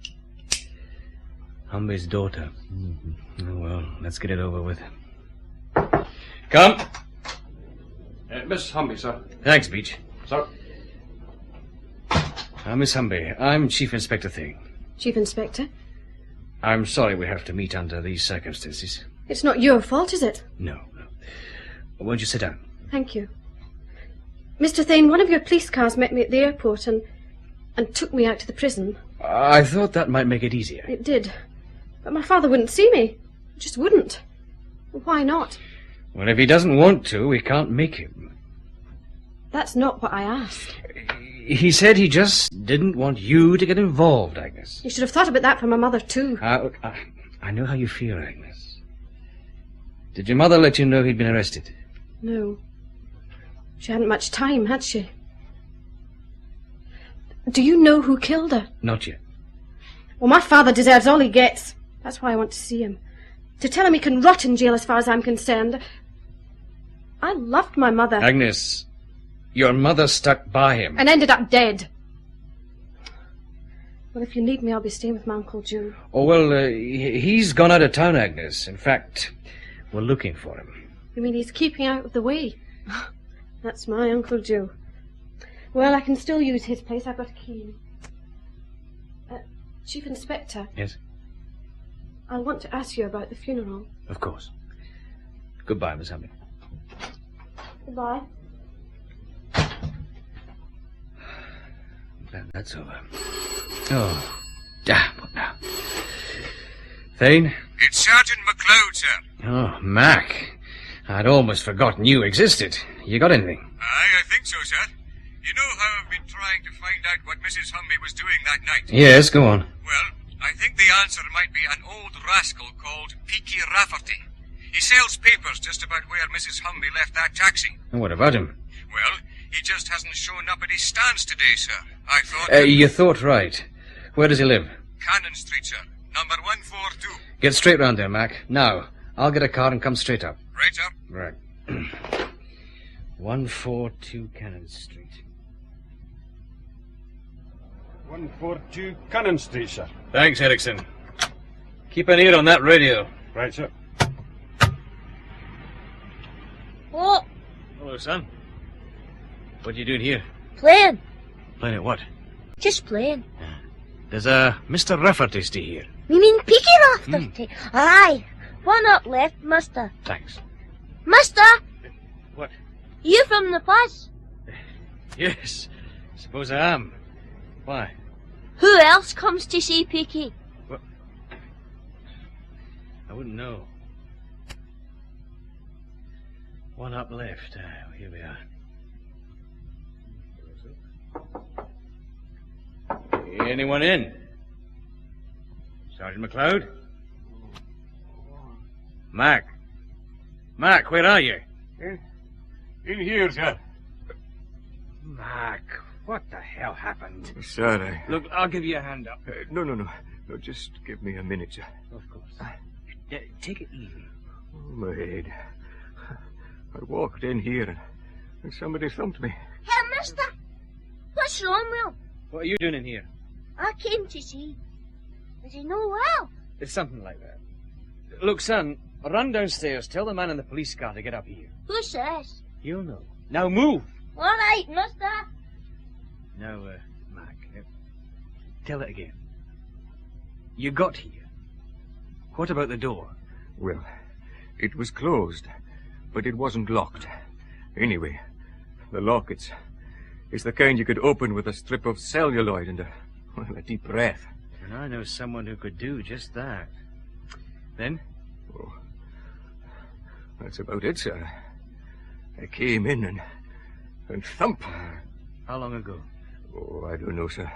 Humby's daughter. Oh, well, let's get it over with. Come. Miss Humby, sir. Thanks, Beach. Sir. Miss Humby, I'm Chief Inspector Thane. Chief Inspector? I'm sorry we have to meet under these circumstances. It's not your fault, is it? No. Won't you sit down? Thank you. Mr. Thane, one of your police cars met me at the airport and took me out to the prison. I thought that might make it easier. It did. But my father wouldn't see me. He just wouldn't. Why not? Well, if he doesn't want to, we can't make him. That's not what I asked. He said he just didn't want you to get involved, Agnes. You should have thought about that for my mother, too. Look, I know how you feel, Agnes. Did your mother let you know he'd been arrested? No. She hadn't much time, had she? Do you know who killed her? Not yet. Well, my father deserves all he gets. That's why I want to see him. To tell him he can rot in jail as far as I'm concerned. I loved my mother. Agnes, your mother stuck by him. And ended up dead. Well, if you need me, I'll be staying with my Uncle Joe. Oh, well, he's gone out of town, Agnes. In fact, we're looking for him. You mean he's keeping out of the way? That's my Uncle Joe. Well, I can still use his place. I've got a key. Chief Inspector. Yes? I want to ask you about the funeral. Of course. Goodbye, Miss Humby. Goodbye. That's over. Oh, damn, what now? Thane? It's Sergeant MacLeod, sir. Oh, Mac. I'd almost forgotten you existed. You got anything? Aye, I think so, sir. You know how I've been trying to find out what Mrs. Humby was doing that night? Yes, go on. Well, I think the answer might be an old rascal called Peaky Rafferty. He sells papers just about where Mrs. Humby left that taxi. And what about him? Well, he just hasn't shown up at his stands today, sir. I thought... You thought right. Where does he live? Cannon Street, sir. Number 142. Get straight round there, Mac. Now, I'll get a car and come straight up. Right, sir. Right. 142 Cannon Street. 142 Cannon Street, sir. Thanks, Erickson. Keep an ear on that radio. Right, sir. Oh, Hello, son. What are you doing here? playing. Playing at what? Just playing. There's a Mr. Rafferty stay here. You mean Peaky Rafferty? Aye. One up left, mister. Thanks. Mister! What? You from the bus? Yes. Suppose I am. Why? Who else comes to see Peaky? I wouldn't know. One up left. Here we are. Anyone in? Sergeant MacLeod? Mac. Mac, where are you? In here, sir. Mac, what the hell happened? Sir, Look, I'll give you a hand up. No. No, just give me a minute, sir. Of course. Take it easy. Oh, my head. I walked in here and somebody thumped me. Hey, mister! What's wrong with him? What are you doing in here? I came to see. Is he no well? It's something like that. Look, son, run downstairs. Tell the man in the police car to get up here. Who says? You'll know. Now move. All right, mister. Now, Mac, tell it again. You got here. What about the door? Well, it was closed, but it wasn't locked. Anyway, the lock, it's the kind you could open with a strip of celluloid and a deep breath. And I know someone who could do just that. Then? Oh, that's about it, sir. I came in and thump. How long ago? Oh, I don't know, sir.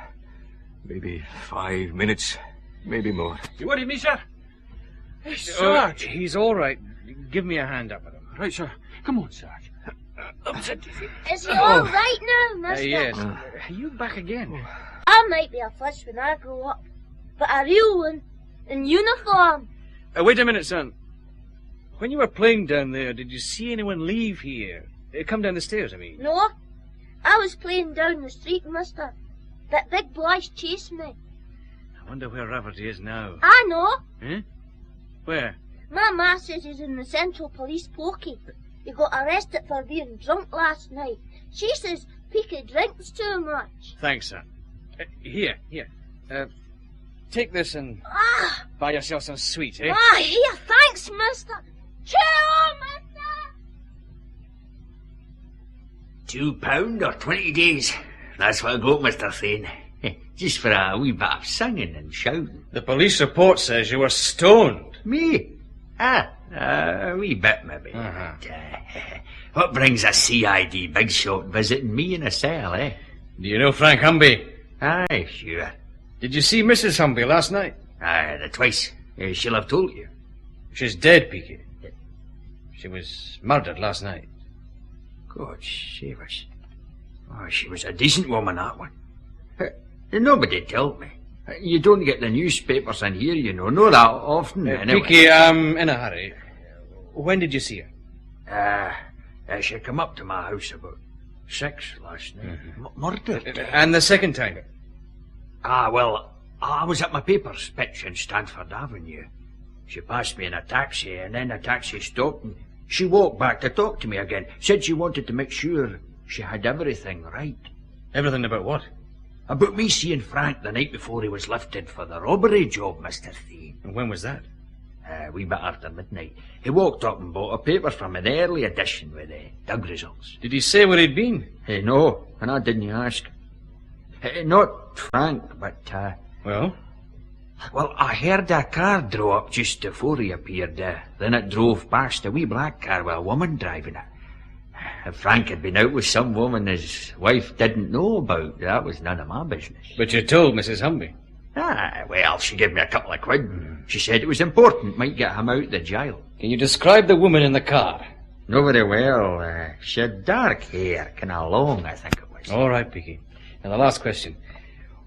Maybe 5 minutes, maybe more. You worried me, sir? Hey, Sarge. He's all right. Give me a hand up at him. Right, sir. Come on, Sarge. Is he all right now, mister? Yes. Are you back again? I might be a fuss when I grow up, but a real one, in uniform. Wait a minute, son. When you were playing down there, did you see anyone leave here? Come down the stairs, I mean. No, I was playing down the street, mister. That big boy's chased me. I wonder where Rafferty is now. I know. Eh? Where? My ma says he's in the Central Police pokey. He got arrested for being drunk last night. She says Peaky drinks too much. Thanks, son. Here. Take this and buy yourself some sweets, eh? Here, thanks, mister. Cheer, mister! £2 or 20 days. That's what I got, Mr. Thane. Just for a wee bit of singing and shouting. The police report says you were stoned. Me? A wee bit, maybe. What brings a CID big shot visiting me in a cell, eh? Do you know Frank Humby? Aye, sure. Did you see Mrs. Humby last night? Aye, twice. She'll have told you. She's dead, Peaky. She was murdered last night. God save us. Oh, she was a decent woman, that one. Nobody told me. You don't get the newspapers in here, you know. Not that often, anyway. Peaky, I'm in a hurry. When did you see her? She come up to my house about 6 last night. Murdered. And the second time? Well, I was at my paper's pitch in Stanford Avenue. She passed me in a taxi, and then the taxi stopped, and she walked back to talk to me again. Said she wanted to make sure she had everything right. Everything about what? About me seeing Frank the night before he was lifted for the robbery job, Mr. Thane. And when was that? A wee bit after midnight. He walked up and bought a paper from an early edition with Doug results. Did he say where he'd been? No, and I didn't ask. Not Frank, but... Well? Well, I heard a car draw up just before he appeared. Then it drove past, a wee black car with a woman driving it. If Frank had been out with some woman his wife didn't know about, that was none of my business. But you told Mrs. Humby? Well, she gave me a couple of quid. She said it was important, might get him out the jail. Can you describe the woman in the car? Not very well. She had dark hair, kind of long, I think it was. All right, Peaky. And the last question.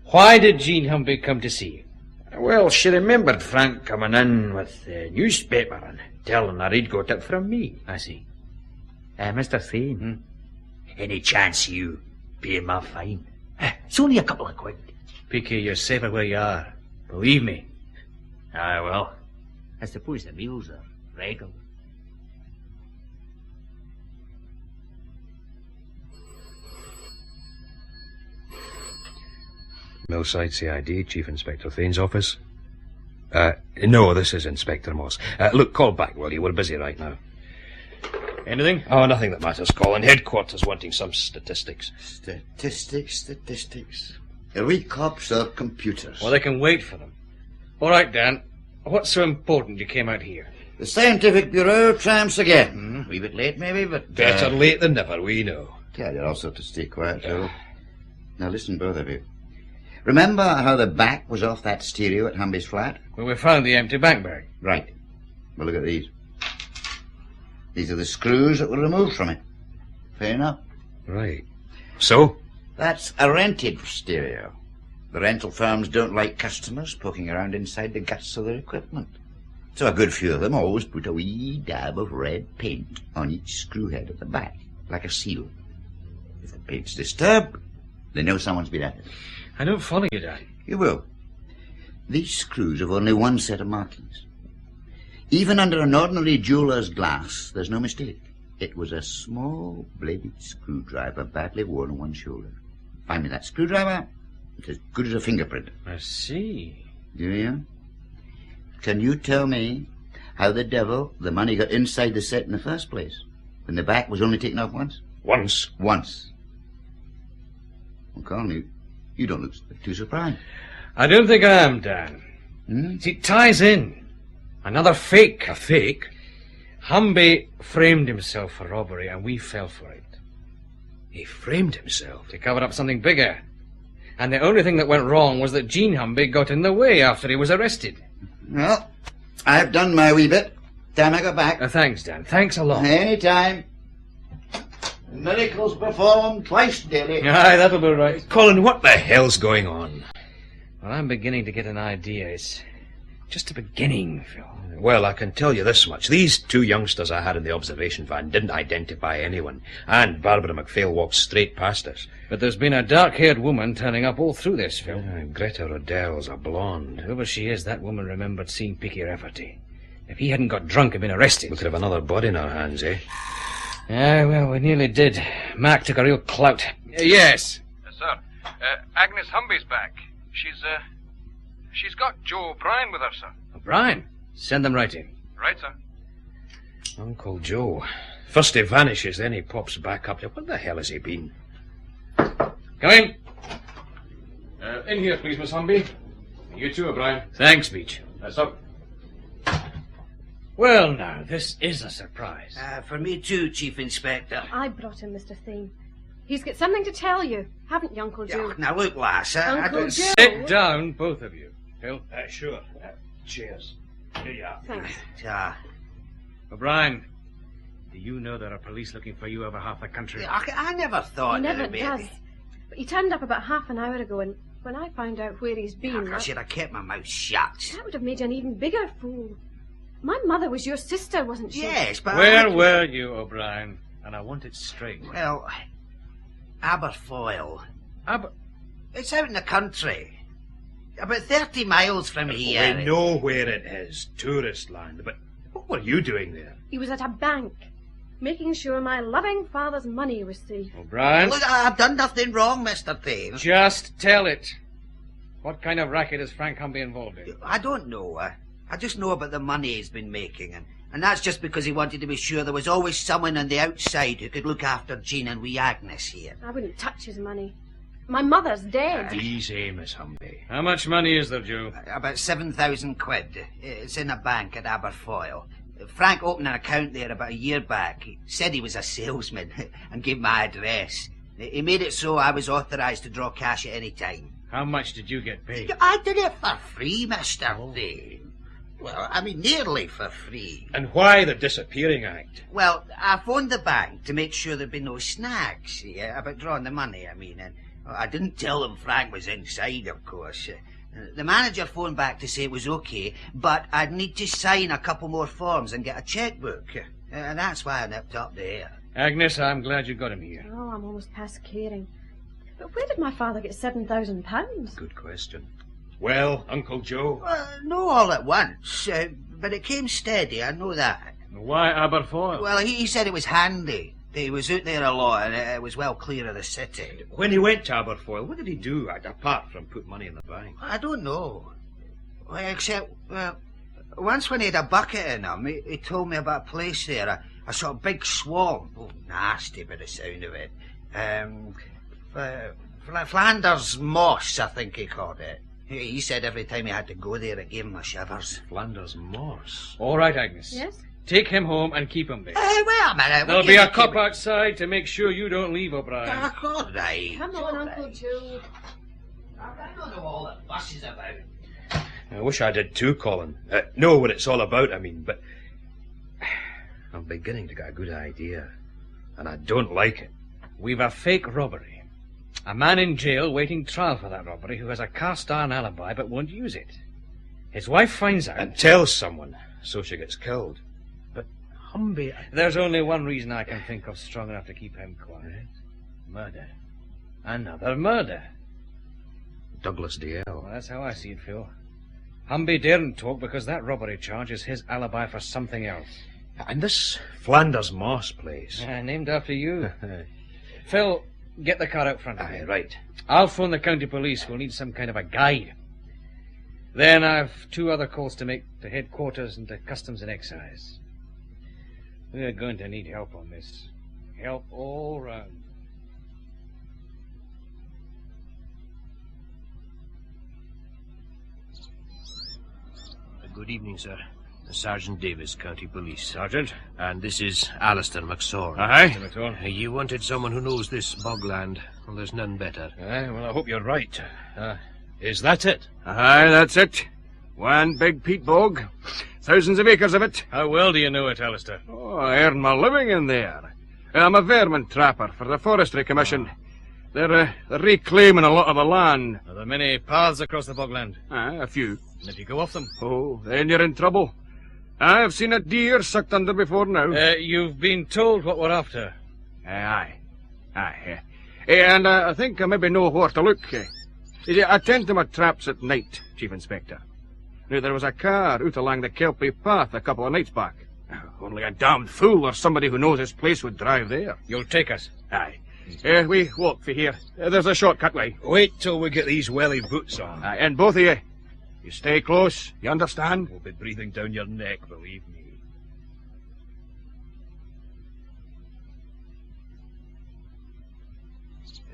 Why did Jean Humby come to see you? Well, she remembered Frank coming in with the newspaper and telling her he'd got it from me. I see. Mr. Thane, any chance you paying my fine? It's only a couple of quid. Peaky, you're safer where you are. Believe me. Well, I suppose the meals are regular. Millside CID, Chief Inspector Thane's office. No, this is Inspector Moss. Look, call back, will you? We're busy right now. Anything? Oh, nothing that matters, Colin. Headquarters wanting some statistics. Statistics. Are we cops or computers? Well, they can wait for them. All right, Dan. What's so important you came out here? The Scientific Bureau tramps again. A wee bit late, maybe, but... Better late than never, we know. Yeah, you're also to stay quiet, Joe. Now listen, both of you. Remember how the back was off that stereo at Humby's flat? Well, we found the empty bank bag. Right. Well, look at these. These are the screws that were removed from it. Fair enough. Right. So? That's a rented stereo. The rental firms don't like customers poking around inside the guts of their equipment. So a good few of them always put a wee dab of red paint on each screw head at the back, like a seal. If the paint's disturbed, they know someone's been at it. I don't follow you, Dan. You will. These screws have only one set of markings. Even under an ordinary jeweller's glass, there's no mistake. It was a small bladed screwdriver badly worn on one shoulder. Find me that screwdriver, it's as good as a fingerprint. I see. Do you? Can you tell me how the devil the money got inside the set in the first place, when the back was only taken off once? Once? Once. Well, Colin, you don't look too surprised. I don't think I am, Dan. It ties in. Another fake. A fake? Humby framed himself for robbery, and we fell for it. He framed himself? To cover up something bigger. And the only thing that went wrong was that Jean Humby got in the way after he was arrested. Well, I've done my wee bit. Time I go back. Thanks, Dan. Thanks a lot. Any time. Miracles performed twice daily. Aye, that'll be right. Colin, what the hell's going on? Well, I'm beginning to get an idea. It's just a beginning, Phil. Well, I can tell you this much. These two youngsters I had in the observation van didn't identify anyone, and Barbara MacPhail walked straight past us. But there's been a dark-haired woman turning up all through this, Phil. Greta Rodell's a blonde. Whoever she is, that woman remembered seeing Peaky Rafferty. If he hadn't got drunk and been arrested... We could have another body in our hands, eh? Well, we nearly did. Mac took a real clout. Yes. Sir, Agnes Humby's back. She's got Joe O'Brien with her, sir. O'Brien? Send them right in. Right, sir. Uncle Joe. First he vanishes, then he pops back up. Where the hell has he been? Come in. In here, please, Miss Humby. You too, O'Brien. Thanks, Beach. That's up. Well, now, this is a surprise. For me too, Chief Inspector. I brought him, Mr. Thane. He's got something to tell you, haven't you, Uncle Joe? Now look, lass, I Uncle don't... Joe. Sit down, both of you. Phil? Sure. Cheers. Here you are. Thanks. O'Brien, do you know there are police looking for you over half the country? I never thought He never that it'd does. be... But he turned up about half an hour ago, and when I found out where he's been... I should have kept my mouth shut. That would have made you an even bigger fool. My mother was your sister, wasn't she? Yes, but... Where were you, O'Brien? And I want it straight. Well, Aberfoyle. It's out in the country. About 30 miles from here. We know where it is. Tourist land. But what were you doing there? He was at a bank, making sure my loving father's money was safe. O'Brien? Look, I've done nothing wrong, Mr. Thane. Just tell it. What kind of racket is Frank Humby involved in? I don't know. I just know about the money he's been making, and that's just because he wanted to be sure there was always someone on the outside who could look after Jean and wee Agnes here. I wouldn't touch his money. My mother's dead. Easy, Miss Humby. How much money is there, Joe? About 7,000 quid. It's in a bank at Aberfoyle. Frank opened an account there about a year back. He said he was a salesman and gave my address. He made it so I was authorised to draw cash at any time. How much did you get paid? I did it for free, Mr. Thane. Well, I mean, nearly for free. And why the disappearing act? Well, I phoned the bank to make sure there'd be no snags about drawing the money, I mean. And I didn't tell them Frank was inside, of course. The manager phoned back to say it was okay, but I'd need to sign a couple more forms and get a chequebook. And that's why I nipped up there. Agnes, I'm glad you got him here. Oh, I'm almost past caring. But where did my father get £7,000? Good question. Well, Uncle Joe? No all at once, but it came steady, I know that. Why Aberfoyle? Well, he said it was handy. He was out there a lot, and it was well clear of the city. When he went to Aberfoyle, what did he do, apart from put money in the bank? I don't know. Except, once when he had a bucket in him, he told me about a place there, a sort of big swamp. Oh, nasty by the sound of it. Flanders Moss, I think he called it. He said every time he had to go there, it gave him a shivers. Flanders Moss? All right, Agnes. Yes? Take him home and keep him there. Wait a minute. There'll be a cop outside to make sure you don't leave, O'Brien. All right. Come on, Uncle Joe. I don't know all the fuss is about. I wish I did too, Colin. Know what it's all about, I mean, but... I'm beginning to get a good idea, and I don't like it. We've a fake robbery. A man in jail waiting trial for that robbery who has a cast-iron alibi but won't use it. His wife finds out... And tells someone, so she gets killed. But Humby... There's only one reason I can think of strong enough to keep him quiet. Murder. Another murder. Douglas DL. Well, that's how I see it, Phil. Humby daren't talk because that robbery charge is his alibi for something else. And this Flanders Moss place... Named after you. Phil, get the car out front of me. Right. I'll phone the county police. We'll need some kind of a guide. Then I've 2 other calls to make to headquarters and to Customs and Excise. We're going to need help on this. Help all round. Good evening, sir. Sergeant Davis, County Police. Sergeant? And this is Alistair McSorn. Aye. Mr. McSorn. You wanted someone who knows this bogland. Well, there's none better. Aye, well, I hope you're right. Is that it? Aye, that's it. One big peat-bog. Thousands of acres of it. How well do you know it, Alistair? Oh, I earn my living in there. I'm a vermin trapper for the Forestry Commission. They're reclaiming a lot of the land. Are there many paths across the bogland? Aye, a few. And if you go off them? Oh, then you're in trouble. I've seen a deer sucked under before now. You've been told what we're after. Aye. And I think I maybe know where to look. I tend to my traps at night, Chief Inspector. Now, there was a car out along the Kelpie path a couple of nights back. Only a damned fool or somebody who knows his place would drive there. You'll take us? Aye. We walk for here. There's a shortcut way. Wait till we get these welly boots on. Aye, and both of you, you stay close, you understand? We'll be breathing down your neck, believe me.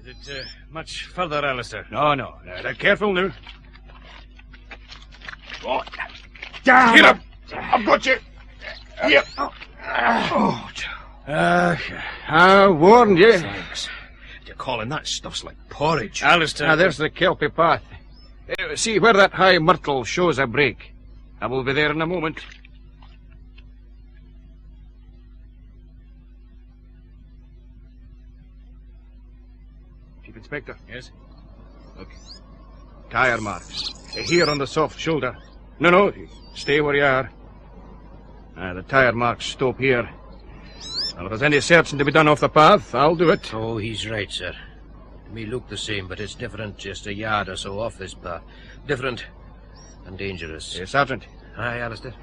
Is it much further, Alistair? No. Careful now. Oh, Damn! get up! I've got you! Here! I warned you. Thanks. Colin, that stuff's like porridge. Alistair. Now, there's the kelpie path. See where that high myrtle shows a break. I will be there in a moment. Chief Inspector. Yes? Look. Tire marks. Here on the soft shoulder. No. Stay where you are. The tire marks stop here. Well, if there's any searching to be done off the path, I'll do it. Oh, he's right, sir. May look the same, but it's different just a yard or so off this path. Different and dangerous. Sergeant. Aye, Alistair.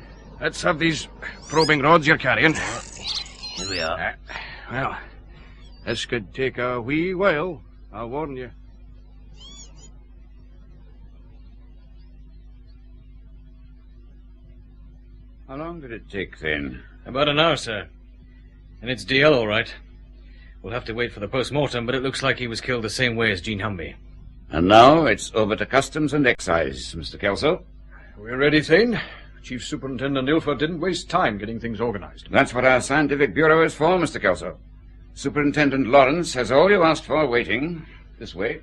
Let's have these probing rods you're carrying. Here we are. Well, this could take a wee while, I'll warn you. How long did it take, then? About an hour, sir. And it's DL, all right. We'll have to wait for the post-mortem, but it looks like he was killed the same way as Jean Humby. And now it's over to Customs and Excise, Mr. Kelso. We're ready, Thane. Chief Superintendent Ilford didn't waste time getting things organized. That's what our scientific bureau is for, Mr. Kelso. Superintendent Lawrence has all you asked for waiting. This way.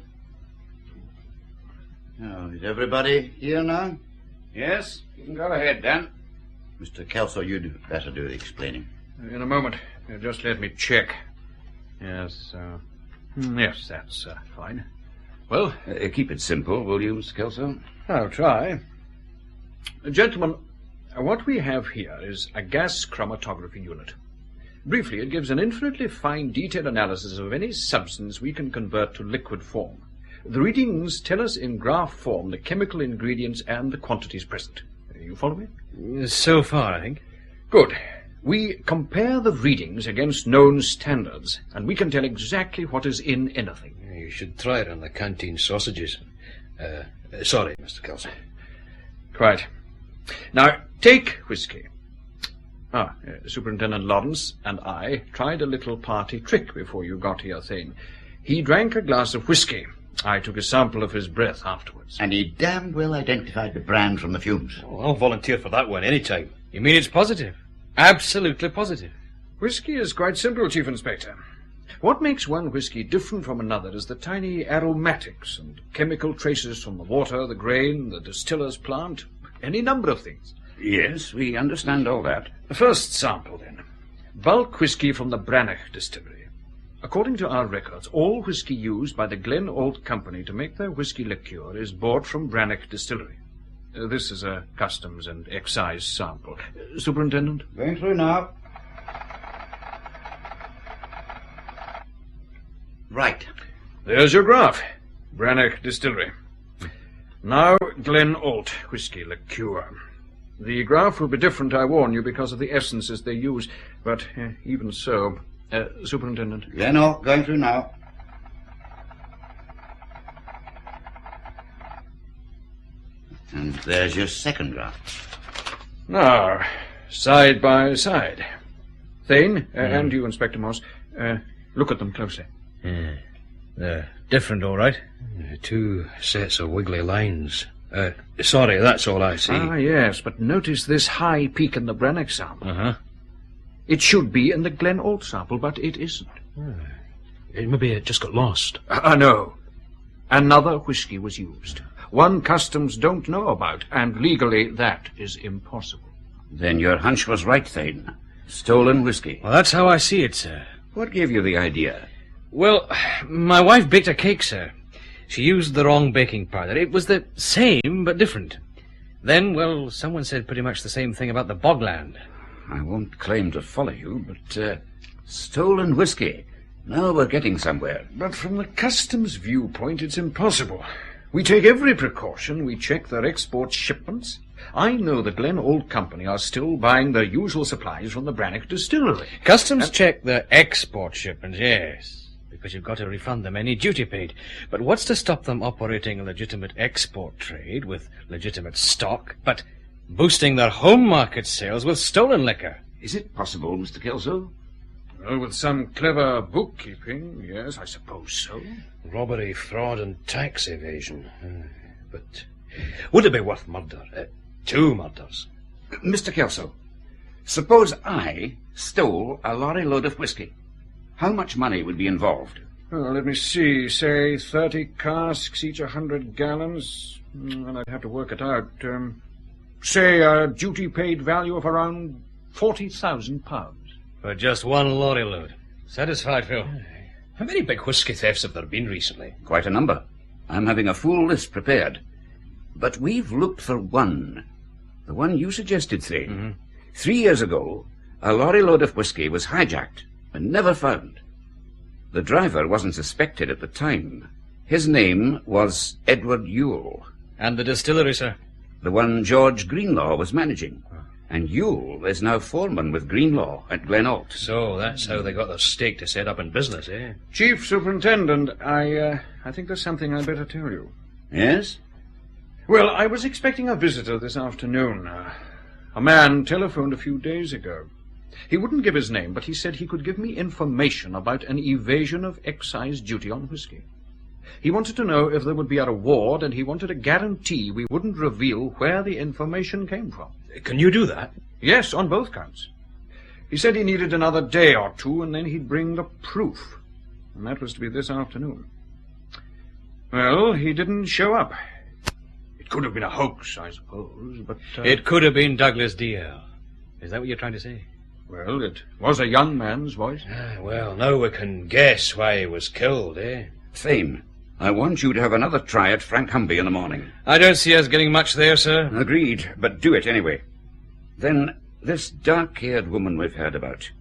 Oh, is everybody here now? Yes, you can go ahead, Dan. Mr. Kelso, you'd better do the explaining. In a moment. Just let me check. Yes, yes, that's fine. Well? Keep it simple, will you, Mr. Kelso? I'll try. Gentlemen, what we have here is a gas chromatography unit. Briefly, it gives an infinitely fine, detailed analysis of any substance we can convert to liquid form. The readings tell us in graph form the chemical ingredients and the quantities present. You follow me? So far, I think. Good. We compare the readings against known standards, and we can tell exactly what is in anything. You should try it on the canteen sausages. Sorry, Mr. Kelso. Quite. Now, take whisky. Superintendent Lawrence and I tried a little party trick before you got here, Thane. He drank a glass of whisky. I took a sample of his breath afterwards. And he damned well identified the brand from the fumes. Oh, I'll volunteer for that one any time. You mean it's positive? Absolutely positive. Whisky is quite simple, Chief Inspector. What makes one whisky different from another is the tiny aromatics and chemical traces from the water, the grain, the distiller's plant, any number of things. Yes, we understand all that. The first sample, then. Bulk whisky from the Brannock distillery. According to our records, all whisky used by the Glen Ault Company to make their whisky liqueur is bought from Brannock Distillery. This is a Customs and Excise sample. Superintendent? Going through now. Right. There's your graph. Brannock Distillery. Now, Glen Ault whisky liqueur. The graph will be different, I warn you, because of the essences they use. But even so... Superintendent? Glen Ault, going through now. And there's your second graph. Now, side by side. Thane, and you, Inspector Moss, look at them closely. They're different, all right. Two sets of wiggly lines. Sorry, that's all I see. Ah, yes, but notice this high peak in the Brannock sample. Uh-huh. It should be in the Glen Ault sample, but it isn't. Maybe it just got lost. No. Another whisky was used. One Customs don't know about, and legally that is impossible. Then your hunch was right, Thane. Stolen whisky. Well, that's how I see it, sir. What gave you the idea? Well, my wife baked a cake, sir. She used the wrong baking powder. It was the same, but different. Then, well, someone said pretty much the same thing about the bogland. I won't claim to follow you, but, stolen whisky. Now we're getting somewhere. But from the Customs viewpoint, it's impossible. We take every precaution. We check their export shipments. I know the Glen Ault Company are still buying their usual supplies from the Brannock Distillery. Customs check their export shipments, yes, because you've got to refund them any duty paid. But what's to stop them operating a legitimate export trade with legitimate stock, but boosting their home market sales with stolen liquor? Is it possible, Mr. Kelso? Well, with some clever bookkeeping, yes, I suppose so. Robbery, fraud, and tax evasion. But would it be worth murder? 2 murders? Mr. Kelso, suppose I stole a lorry load of whisky. How much money would be involved? Well, let me see. Say 30 casks, each 100 gallons. And I'd have to work it out. Say a duty-paid value of around £40,000. For just 1 lorry load. Satisfied, Phil? How many big whisky thefts have there been recently? Quite a number. I'm having a full list prepared. But we've looked for one. The one you suggested, Thane. Mm-hmm. 3 years ago, a lorry load of whisky was hijacked and never found. The driver wasn't suspected at the time. His name was Edward Yule. And the distillery, sir? The one George Greenlaw was managing. And Yule is now foreman with Greenlaw at Glen Ault. So that's how they got their stake to set up in business, eh? Chief Superintendent, I think there's something I'd better tell you. Yes? Well, I was expecting a visitor this afternoon. A man telephoned a few days ago. He wouldn't give his name, but he said he could give me information about an evasion of excise duty on whisky. He wanted to know if there would be a reward, and he wanted a guarantee we wouldn't reveal where the information came from. Can you do that? Yes, on both counts. He said he needed another day or 2, and then he'd bring the proof. And that was to be this afternoon. Well, he didn't show up. It could have been a hoax, I suppose, but... It could have been Douglas D.L. Is that what you're trying to say? Well, it was a young man's voice. Well, now we can guess why he was killed, eh? Thane, I want you to have another try at Frank Humby in the morning. I don't see us getting much there, sir. Agreed, but do it anyway. Then, this dark-haired woman we've heard about.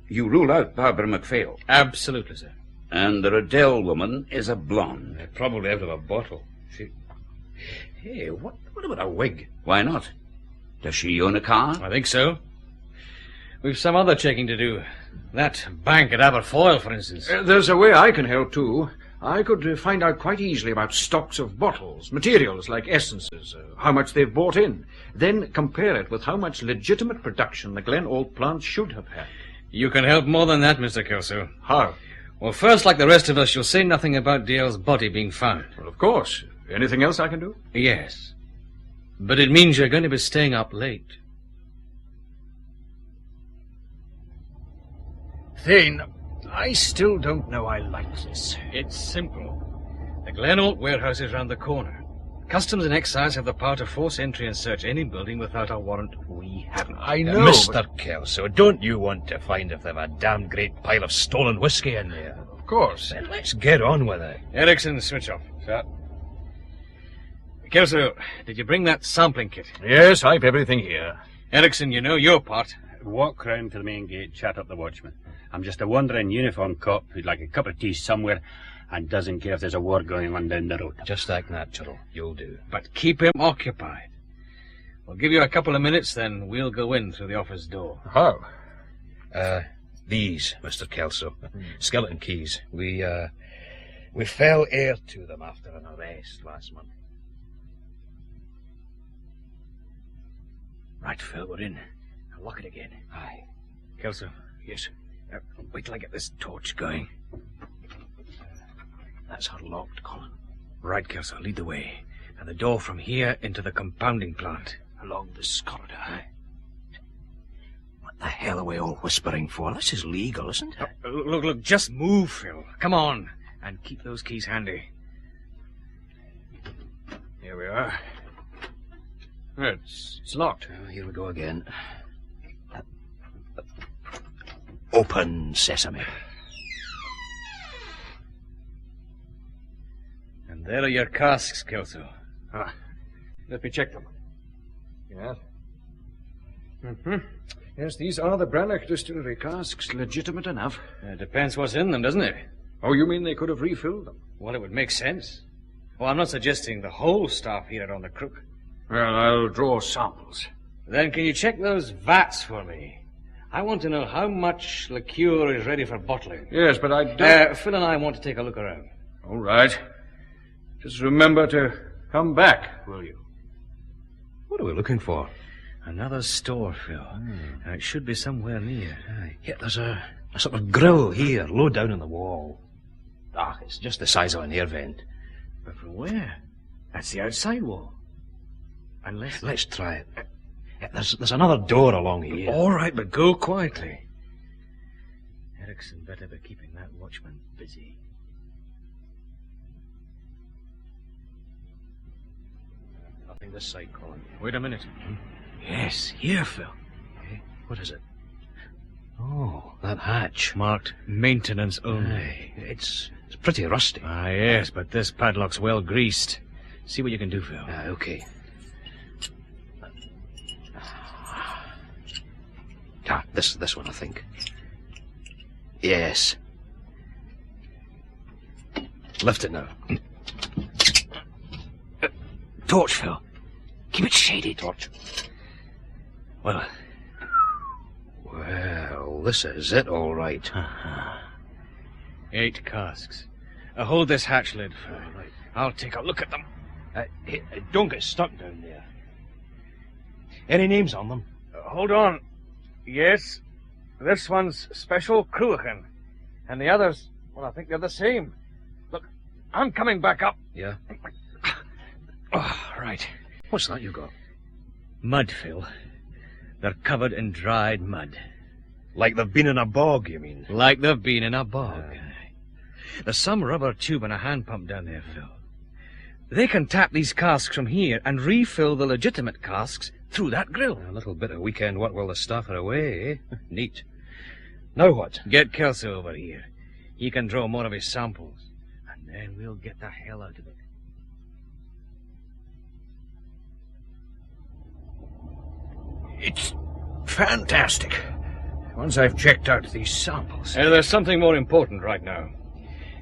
You rule out Barbara MacPhail. Absolutely, sir. And the Riddell woman is a blonde. Probably out of a bottle. Hey, what about a wig? Why not? Does she own a car? I think so. We've some other checking to do. That bank at Aberfoyle, for instance. There's a way I can help, too. I could find out quite easily about stocks of bottles, materials like essences, how much they've bought in. Then compare it with how much legitimate production the Glen Ault plant should have had. You can help more than that, Mr. Kelso. How? Well, first, like the rest of us, you'll say nothing about Dale's body being found. Well, of course. Anything else I can do? Yes. But it means you're going to be staying up late. Thane, I still don't know I like this. It's simple. The Glen Ault warehouse is round the corner. Customs and Excise have the power to force entry and search any building without a warrant. We haven't. I know, Mr. Kelso, don't you want to find if they've a damn great pile of stolen whiskey in there? Of course. Then let's get on with it. Erickson, switch off. Sir. Kelso, did you bring that sampling kit? Yes, I've everything here. Erickson, you know your part. Walk round to the main gate, chat up the watchman. I'm just a wandering uniformed cop who'd like a cup of tea somewhere and doesn't care if there's a war going on down the road. Just act natural. You'll do. But keep him occupied. We'll give you a couple of minutes, then we'll go in through the office door. How? These, Mr. Kelso. Skeleton keys. We fell heir to them after an arrest last month. Right, Phil, we're in. Now lock it again. Aye. Kelso. Yes. Wait till I get this torch going. That's her locked, Colin. Right, Kelso, lead the way. And the door from here into the compounding plant. Along this corridor. Aye. What the hell are we all whispering for? This is legal, isn't it? Look, just move, Phil. Come on. And keep those keys handy. Here we are. It's locked. Oh, here we go again. Open sesame. And there are your casks, Kelso. Let me check them. Yes. Yes, these are the Brannock distillery casks. Legitimate enough. Depends what's in them, doesn't it? Oh, you mean they could have refilled them? Well, it would make sense. Well, I'm not suggesting the whole staff here are on the crook. Well, I'll draw samples. Then can you check those vats for me? I want to know how much liqueur is ready for bottling. Yes, but I don't... Phil and I want to take a look around. All right. Just remember to come back, will you? What are we looking for? Another store, Phil. And it should be somewhere near. Yeah, there's a A sort of grill here, low down on the wall. Ah, it's just the size of an air vent. But from where? That's the outside wall. Unless... Let's try it. There's another door along here. All right, but go quietly. Erickson better be keeping that watchman busy. Nothing this side, Colin. Wait a minute. Yes, here, Phil. What is it? Oh, that hatch. Marked maintenance only. It's pretty rusty. Ah, yes, but this padlock's well greased. See what you can do, Phil. Okay. Ah, this one, I think. Yes. Lift it now. Torch, Phil. Keep it shaded. Torch. Well, this is it, all right. 8 casks. Hold this hatch lid, Phil. Right. I'll take a look at them. Hey, don't get stuck down there. Any names on them? Hold on. Yes. This one's Special Cruachan. And the others, well, I think they're the same. Look, I'm coming back up. Yeah? Oh, right. What's that you got? Mud, Phil. They're covered in dried mud. Like they've been in a bog, you mean? Like they've been in a bog. There's some rubber tube and a hand pump down there, Phil. They can tap these casks from here and refill the legitimate casks through that grill. A little bit of weekend work while the staff are away, eh? Neat. Now what? Get Kelsey over here. He can draw more of his samples. And then we'll get the hell out of it. It's fantastic. Once I've checked out these samples. There's something more important right now.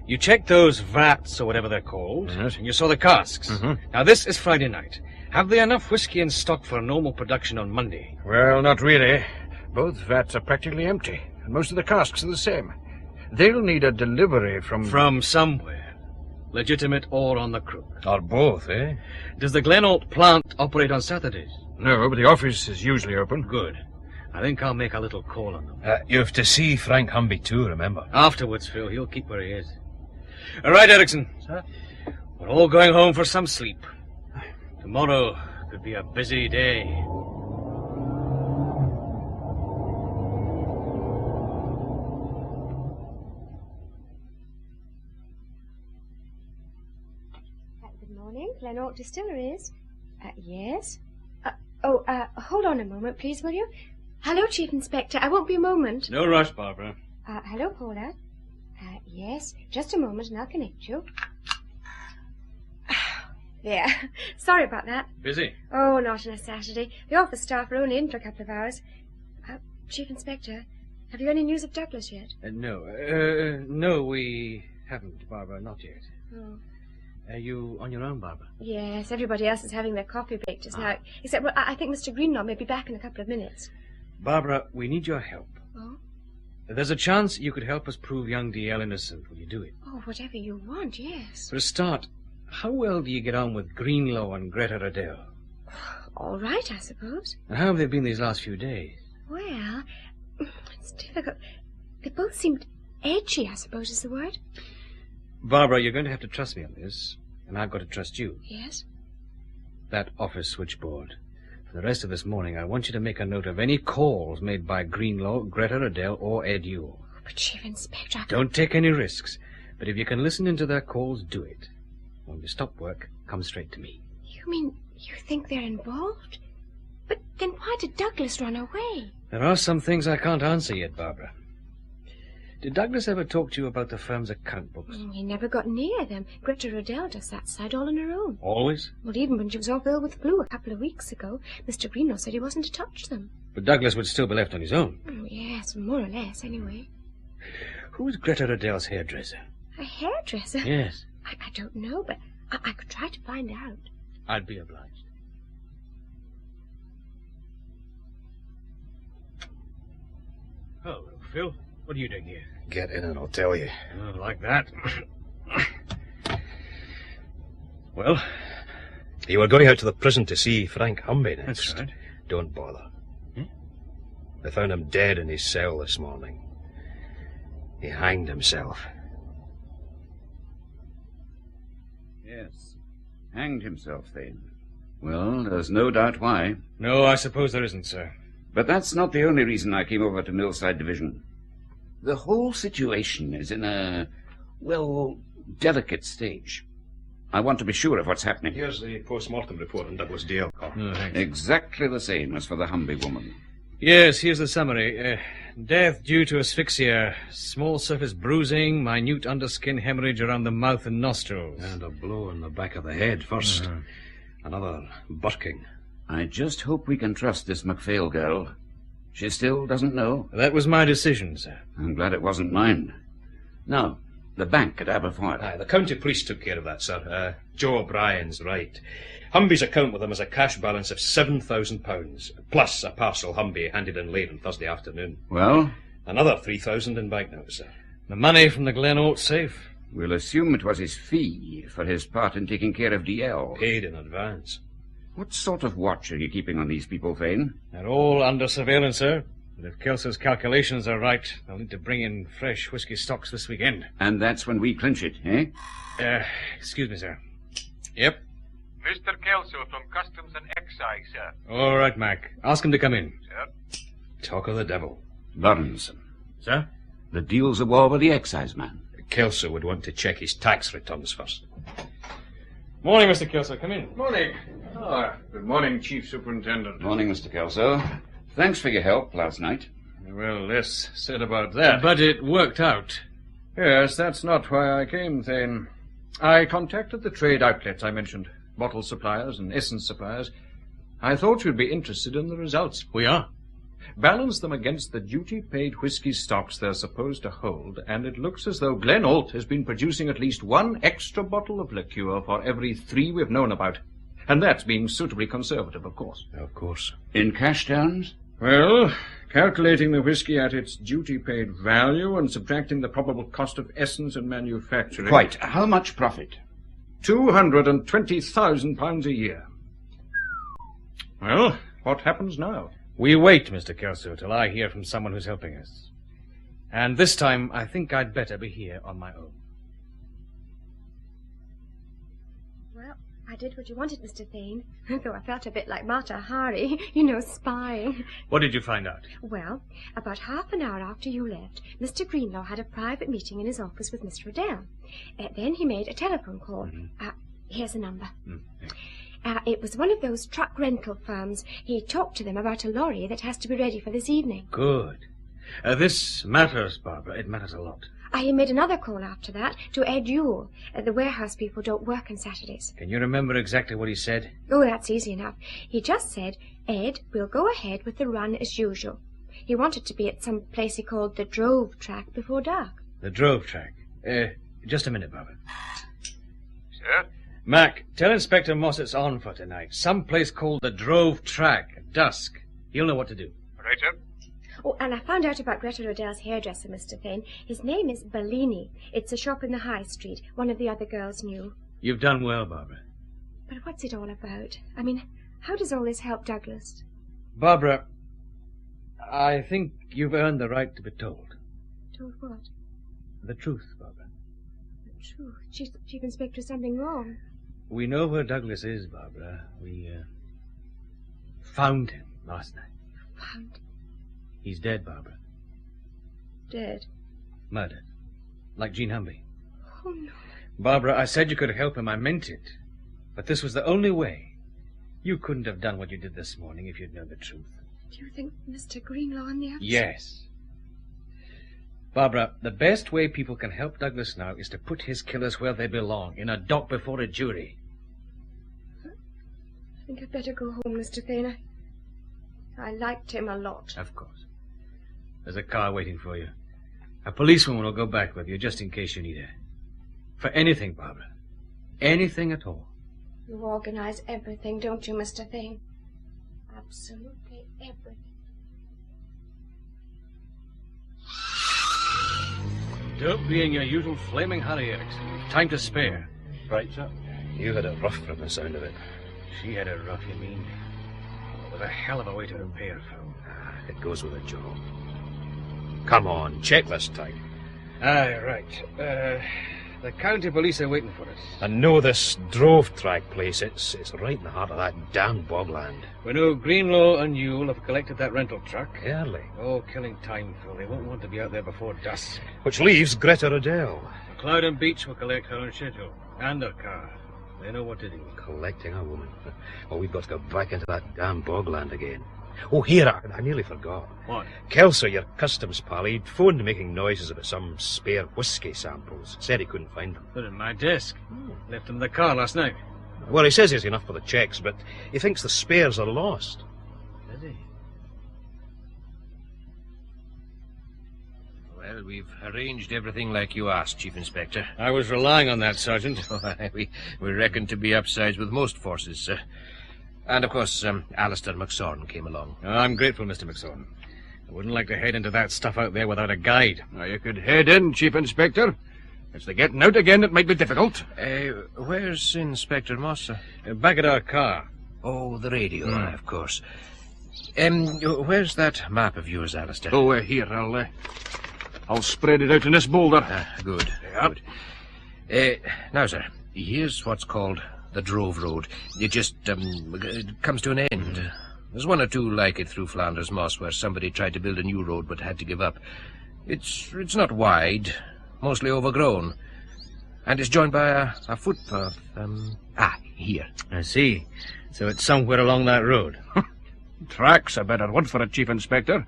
You checked those vats, or whatever they're called, Yes. and you saw the casks. Now, this is Friday night. Have they enough whiskey in stock for normal production on Monday? Well, not really. Both vats are practically empty, and most of the casks are the same. They'll need a delivery from... From somewhere. Legitimate or on the crook. Or both, eh? Does the Glen Ault plant operate on Saturdays? No, but the office is usually open. Good. I think I'll make a little call on them. You have to see Frank Humby too, remember? Afterwards, Phil. He'll keep where he is. All right, Erickson. Sir? We're all going home for some sleep. Tomorrow could be a busy day. Good morning, Glen Ault Distilleries. Yes? Hold on a moment, please, will you? Hello, Chief Inspector. I won't be a moment. No rush, Barbara. Hello, Paula. Yes, just a moment and I'll connect you. There. Sorry about that. Busy? Oh, not on a Saturday. The office staff are only in for a couple of hours. Chief Inspector, have you any news of Douglas yet? No, we haven't, Barbara, not yet. Oh. Are you on your own, Barbara? Yes, everybody else is having their coffee break just now. Except, well, I think Mr. Greenlaw may be back in a couple of minutes. Barbara, we need your help. Oh? There's a chance you could help us prove young DL innocent. Will you do it? Oh, whatever you want, yes. For a start, how well do you get on with Greenlaw and Greta Riddell? All right, I suppose. And how have they been these last few days? Well, it's difficult. They both seemed edgy, I suppose is the word. Barbara, you're going to have to trust me on this, and I've got to trust you. Yes? That office switchboard. For the rest of this morning, I want you to make a note of any calls made by Greenlaw, Greta Riddell, or Ed Yule. But, Chief Inspector... Don't take any risks, but if you can listen into their calls, do it. When you stop work, come straight to me. You mean you think they're involved? But then why did Douglas run away? There are some things I can't answer yet, Barbara. Did Douglas ever talk to you about the firm's account books? He never got near them. Greta Riddell does that side all on her own. Always? Well, even when she was off ill with flu a couple of weeks ago, Mr. Greenlaw said he wasn't to touch them. But Douglas would still be left on his own. Oh, yes, more or less, anyway. Who's Greta Riddell's hairdresser? A hairdresser? Yes. I don't know, but I could try to find out. I'd be obliged. Hello, Phil. What are you doing here? Get in and I'll tell you. Oh, like that. Well? You were going out to the prison to see Frank Humby next. That's right. Don't bother. They found him dead in his cell this morning. He hanged himself. Yes. Hanged himself, Thane. Well, there's no doubt why. No, I suppose there isn't, sir. But that's not the only reason I came over to Millside Division. The whole situation is in a, well, delicate stage. I want to be sure of what's happening. Here's the post-mortem report on Douglas Dale, Colin. Oh, thanks. Exactly the same as for the Humby woman. Yes, here's the summary. Death due to asphyxia, small surface bruising, minute underskin hemorrhage around the mouth and nostrils. And a blow in the back of the head first. Another burking. I just hope we can trust this MacPhail girl. She still doesn't know. That was my decision, sir. I'm glad it wasn't mine. Now, the bank at Aberfoyle. Aye, the county police took care of that, sir. Joe O'Brien's right. Humby's account with them has a cash balance of £7,000, plus a parcel Humby handed in late on Thursday afternoon. Well? Another 3,000 in banknotes, sir. The money from the Glen Ault safe? We'll assume it was his fee for his part in taking care of DL. Paid in advance. What sort of watch are you keeping on these people, Thane? They're all under surveillance, sir. But if Kelso's calculations are right, they'll need to bring in fresh whisky stocks this weekend. And that's when we clinch it, eh? Excuse me, sir. Yep. Mr. Kelso from Customs and Excise, sir. All right, Mac. Ask him to come in. Sir. Talk of the devil. Lawrenson. Sir? The deal's a war with the excise man. Kelso would want to check his tax returns first. Morning, Mr. Kelso. Come in. Morning. Good morning, Chief Superintendent. Morning, Mr. Kelso. Thanks for your help last night. Well, less said about that. But it worked out. Yes, that's not why I came, Thane. I contacted the trade outlets I mentioned, bottle suppliers and essence suppliers. I thought you'd be interested in the results. We are. Balance them against the duty-paid whisky stocks they're supposed to hold, and it looks as though Glen Ault has been producing at least one extra bottle of liqueur for every 3 we've known about. And that's being suitably conservative, of course. Of course. In cash terms? Well, calculating the whisky at its duty-paid value and subtracting the probable cost of essence and manufacturing... Quite. How much profit? £220,000 a year. Well, what happens now? We wait, Mr. Kelso, till I hear from someone who's helping us. And this time, I think I'd better be here on my own. Well, I did what you wanted, Mr. Thane, though I felt a bit like Mata Hari, spying. What did you find out? Well, about half an hour after you left, Mr. Greenlaw had a private meeting in his office with Mr. Adele. Then he made a telephone call. Here's the number. It was one of those truck rental firms. He talked to them about a lorry that has to be ready for this evening. Good. This matters, Barbara. It matters a lot. He made another call after that to Ed Yule. The warehouse people don't work on Saturdays. Can you remember exactly what he said? Oh, that's easy enough. He just said, Ed, we'll go ahead with the run as usual. He wanted to be at some place he called the Drove Track before dark. The Drove Track. Just a minute, Barbara. Sir? Mac, tell Inspector Moss it's on for tonight. Some place called the Drove Track at dusk. He'll know what to do. Right, sir. Oh, and I found out about Greta Rodell's hairdresser, Mr. Thane. His name is Bellini. It's a shop in the High Street. One of the other girls knew. You've done well, Barbara. But what's it all about? I mean, how does all this help Douglas? Barbara, I think you've earned the right to be told. Told what? The truth, Barbara. The truth? Chief Inspector, something wrong. We know where Douglas is, Barbara. We, found him last night. Found? He's dead, Barbara. Dead? Murdered. Like Jean Humby. Oh, no. Barbara, I said you could help him. I meant it. But this was the only way. You couldn't have done what you did this morning if you'd known the truth. Do you think Mr. Greenlaw and the others? Yes. Barbara, the best way people can help Douglas now is to put his killers where they belong, in a dock before a jury. I think I'd better go home, Mr. Thane. I liked him a lot. Of course. There's a car waiting for you. A policewoman will go back with you just in case you need her. For anything, Barbara. Anything at all. You organize everything, don't you, Mr. Thane? Absolutely everything. Don't be in your usual flaming hurry, Erickson. Time to spare. Right, sir. You had it rough from the sound of it. She had it rough, you mean? It was a hell of a way to repair, Phil. It goes with a job. Come on, check this time. Aye, right. The county police are waiting for us. I know this drove track place. It's right in the heart of that damned bogland. We know Greenlaw and Yule have collected that rental truck. Early. Oh, killing time, Phil. They won't want to be out there before dusk. Which leaves Greta Riddell. McLeod and Beach will collect her on schedule. And her car. They know what to do. Collecting a woman. Well, we've got to go back into that damn bogland again. Oh, here, I nearly forgot. What? Kelso, your customs pal, he'd phoned making noises about some spare whisky samples. Said he couldn't find them. Put in my desk. Left them in the car last night. Well, he says he's enough for the checks, but he thinks the spares are lost. Did he? Well, we've arranged everything like you asked, Chief Inspector. I was relying on that, Sergeant. we reckon to be upsides with most forces, sir. And, of course, Alistair McSorn came along. I'm grateful, Mr. McSorn. I wouldn't like to head into that stuff out there without a guide. Now, you could head in, Chief Inspector. It's the getting out again that might be difficult. Where's Inspector Moss, sir? Back at our car. Oh, the radio, of course. Where's that map of yours, Alistair? Oh, here, I'll spread it out in this boulder. Good. Yep. Good. Now, sir, here's what's called the Drove Road. It just it comes to an end. There's one or two like it through Flanders Moss where somebody tried to build a new road but had to give up. It's not wide, mostly overgrown, and it's joined by a footpath. Here. I see. So it's somewhere along that road. Track's a better word for it, Chief Inspector.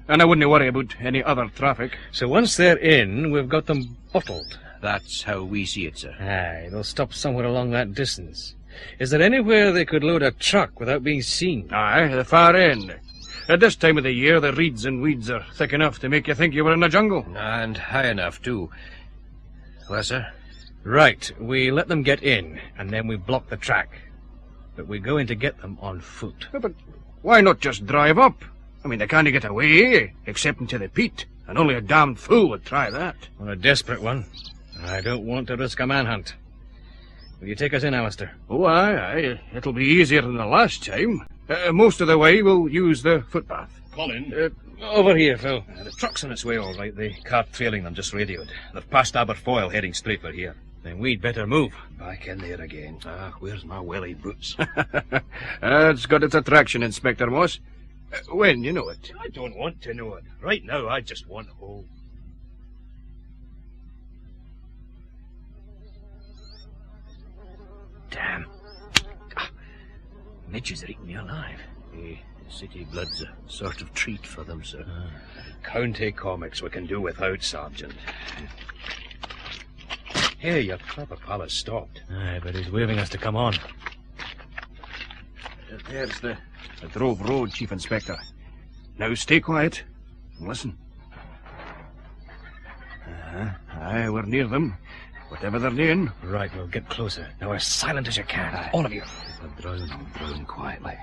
And I wouldn't worry about any other traffic. So once they're in, we've got them bottled. That's how we see it, sir. Aye, they'll stop somewhere along that distance. Is there anywhere they could load a truck without being seen? Aye, the far end. At this time of the year, the reeds and weeds are thick enough to make you think you were in a jungle. And high enough, too. Well, sir? Right, we let them get in, and then we block the track. But we go in to get them on foot. But why not just drive up? I mean, they can't get away, except into the peat, and only a damned fool would try that. Well, a desperate one. I don't want to risk a manhunt. Will you take us in, Alistair? Oh, aye. It'll be easier than the last time. Most of the way, we'll use the footpath. Colin? Over here, Phil. The truck's on its way, all right. The car trailing them just radioed. They've passed Aberfoyle, heading straight for here. Then we'd better move. Back in there again. Where's my welly boots? It's got its attraction, Inspector Moss. When you know it. I don't want to know it. Right now, I just want home. Damn. Midges are eating me alive. City blood's a sort of treat for them, sir. County comics we can do without, Sergeant. Hey, your clever pal has stopped. Aye, but he's waving us to come on. There's the Drove Road, Chief Inspector. Now stay quiet and listen. Aye, we're near them. Whatever they're doing. Right, we'll get closer. Now as silent as you can. Aye. All of you. Drown quietly.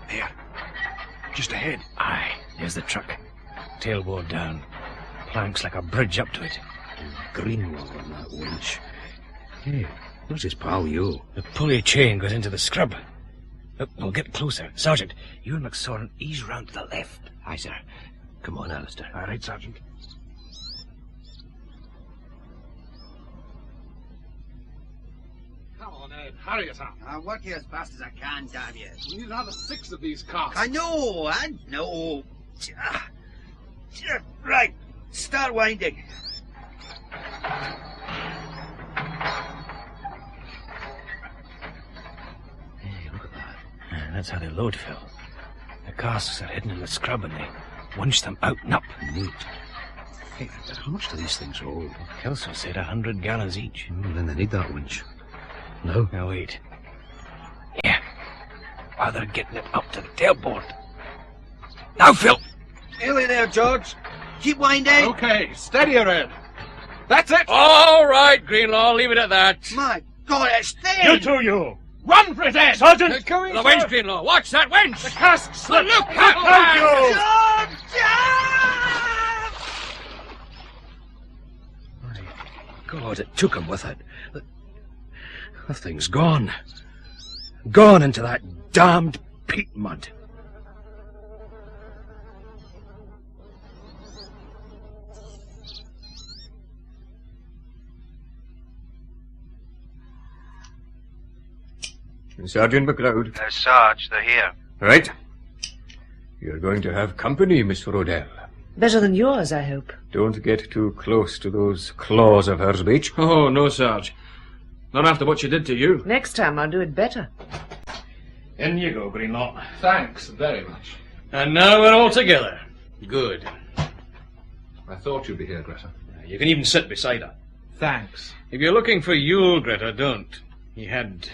There. Just ahead. Aye, there's the truck. Tailboard down. Planks like a bridge up to it. Greenlaw on that winch. Hey, where's his pal, you? The pulley chain goes into the scrub. Look, we'll get closer. Sergeant, you and McSorn ease round to the left. Aye, sir. Come on, Alistair. All right, Sergeant. Come on, Ed. Hurry it up. I'll work here as fast as I can, damn you. We need another 6 of these casks. I know. Right. Start winding. Hey, look at that. That's how they load, Phil. The casks are hidden in the scrub and they winch them out and up. Neat. Hey, how much do these things hold? Kelso said 100 gallons each. Then they need that winch. No? Now, wait. Yeah. While they're getting it up to the tailboard. Now, Phil! Nearly there, George. Keep winding. Okay, steadier, Ed. That's it! All right, Greenlaw, leave it at that. My God, it's Thane! You two, you! Run for it, Ed! Sergeant! The winch, Greenlaw. Watch that winch! The cask slipped! Look out, My God, it took him with it. The thing's gone. Gone into that damned peat mud. Sergeant MacLeod. Sarge, they're here. Right. You're going to have company, Miss Rodell. Better than yours, I hope. Don't get too close to those claws of hers, Beach. Oh, no, Sarge. Not after what she did to you. Next time I'll do it better. In you go, Glen Ault. Thanks very much. And now we're all together. Good. I thought you'd be here, Greta. You can even sit beside her. Thanks. If you're looking for Yule, Greta, don't. He had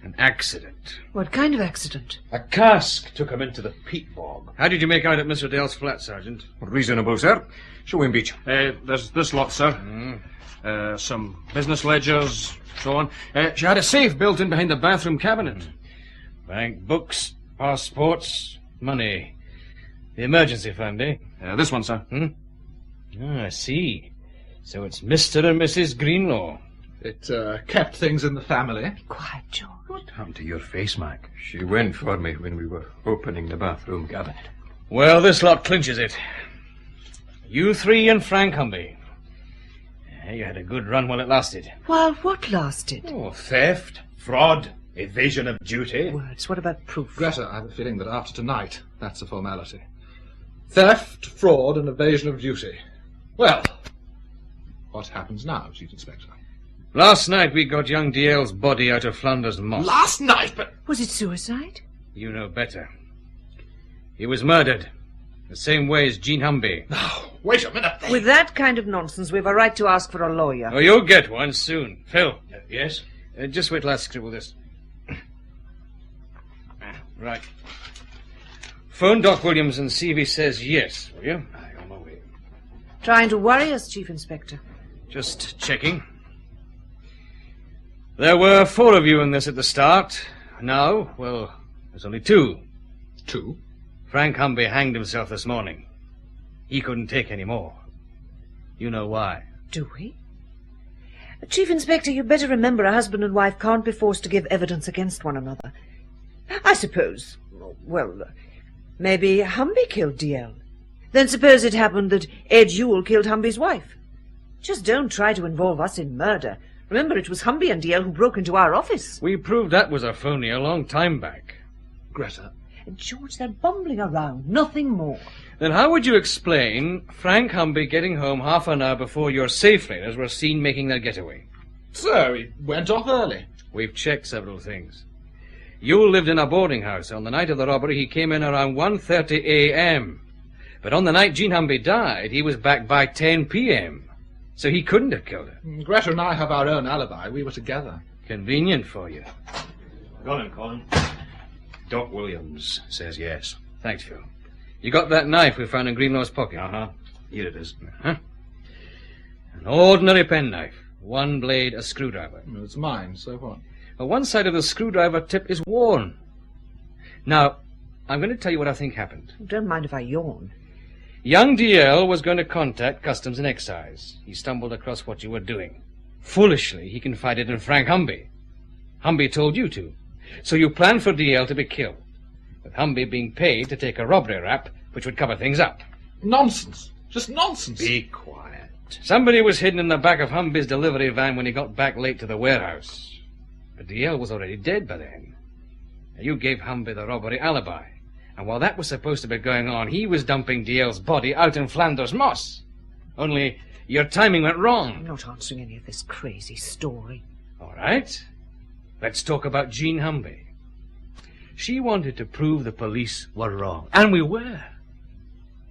an accident. What kind of accident? A cask took him into the peat-bog. How did you make out at Mr. Dale's flat, Sergeant? Reasonable, sir. Show him, Beach. There's this lot, sir. Some business ledgers, so on. She had a safe built in behind the bathroom cabinet. Bank books, passports, money. The emergency fund, eh? This one, sir. I see. So it's Mr. and Mrs. Greenlaw. It kept things in the family. Quiet, George. What happened to your face, Mac? She went for me when we were opening the bathroom cabinet. Well, this lot clinches it. You three and Frank Humby. You had a good run while it lasted. While what lasted? Oh, theft, fraud, evasion of duty. Words. What about proof? Greta, I have a feeling that after tonight, that's a formality. Theft, fraud, and evasion of duty. Well, what happens now, Chief Inspector? Last night we got young DL's body out of Flanders Moss. Last night? But was it suicide? You know better. He was murdered. The same way as Jean Humby. No, wait a minute. With that kind of nonsense, we've a right to ask for a lawyer. Oh, you'll get one soon. Phil. Yes? Just wait till I scribble this. Right. Phone Doc Williams and see if he says yes, will you? Aye, on my way. Trying to worry us, Chief Inspector. Just checking. There were 4 of you in this at the start. Now, well, there's only 2. 2? Frank Humby hanged himself this morning. He couldn't take any more. You know why. Do we? Chief Inspector, you'd better remember a husband and wife can't be forced to give evidence against one another. I suppose, well, maybe Humby killed DL. Then suppose it happened that Ed Yule killed Humby's wife. Just don't try to involve us in murder. Remember, it was Humby and DL who broke into our office. We proved that was a phony a long time back. Greta. George, they're bumbling around, nothing more. Then how would you explain Frank Humby getting home half an hour before your safe lanes were seen making their getaway? So, he went off early. We've checked several things. Yule lived in a boarding house. On the night of the robbery, he came in around 1:30 a.m. But on the night Jean Humby died, he was back by 10 p.m. So he couldn't have killed her. Greta and I have our own alibi. We were together. Convenient for you. Go on, Colin. Doc Williams says yes. Thanks, Phil. You got that knife we found in Greenlaw's pocket? Uh-huh. Here it is. Uh-huh. An ordinary penknife. One blade, a screwdriver. It's mine, so what? Well, one side of the screwdriver tip is worn. Now, I'm going to tell you what I think happened. Don't mind if I yawn. Young DL was going to contact Customs and Excise. He stumbled across what you were doing. Foolishly, he confided in Frank Humby. Humby told you to. So you planned for DL to be killed, with Humby being paid to take a robbery rap, which would cover things up. Nonsense. Just nonsense. Be quiet. Somebody was hidden in the back of Humby's delivery van when he got back late to the warehouse. But DL was already dead by then. You gave Humby the robbery alibi. And while that was supposed to be going on, he was dumping DL's body out in Flanders Moss. Only your timing went wrong. I'm not answering any of this crazy story. All right. Let's talk about Jean Humby. She wanted to prove the police were wrong. And we were.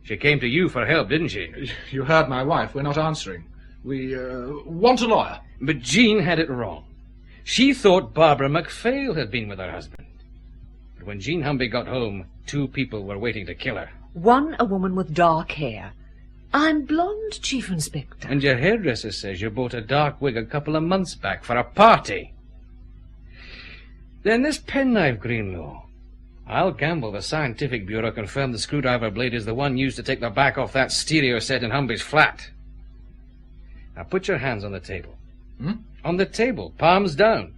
She came to you for help, didn't she? You heard my wife. We're not answering. We want a lawyer. But Jean had it wrong. She thought Barbara MacPhail had been with her husband. But when Jean Humby got home, 2 people were waiting to kill her. One, a woman with dark hair. I'm blonde, Chief Inspector. And your hairdresser says you bought a dark wig a couple of months back for a party. Then this penknife, Greenlaw. I'll gamble the Scientific Bureau confirmed the screwdriver blade is the one used to take the back off that stereo set in Humby's flat. Now put your hands on the table. On the table, palms down.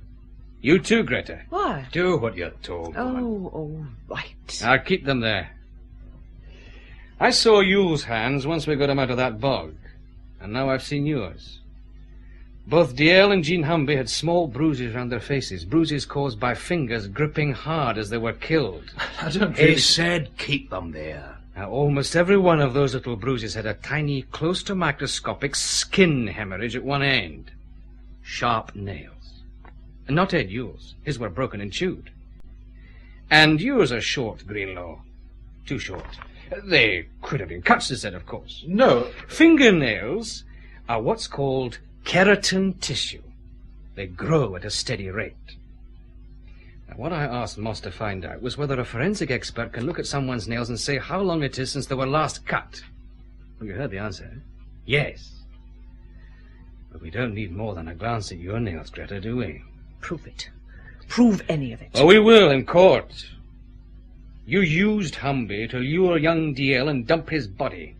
You too, Greta. Why? Do what you're told, woman. Oh, all right. I'll keep them there. I saw Yule's hands once we got him out of that bog, and now I've seen yours. Both DL and Jean Humby had small bruises round their faces, bruises caused by fingers gripping hard as they were killed. I don't He said keep them there. Now, almost every one of those little bruises had a tiny, close to microscopic skin hemorrhage at one end. Sharp nails. And not Ed Yule's. His were broken and chewed. And yours are short, Greenlaw. Too short. They could have been cuts instead, of course. No. Fingernails are what's called keratin tissue. They grow at a steady rate. Now, what I asked Moss to find out was whether a forensic expert can look at someone's nails and say how long it is since they were last cut. Well, you heard the answer. Yes. But we don't need more than a glance at your nails, Greta, do we? Prove it. Prove any of it. Oh, we will in court. You used Humby to lure young DL and dump his body.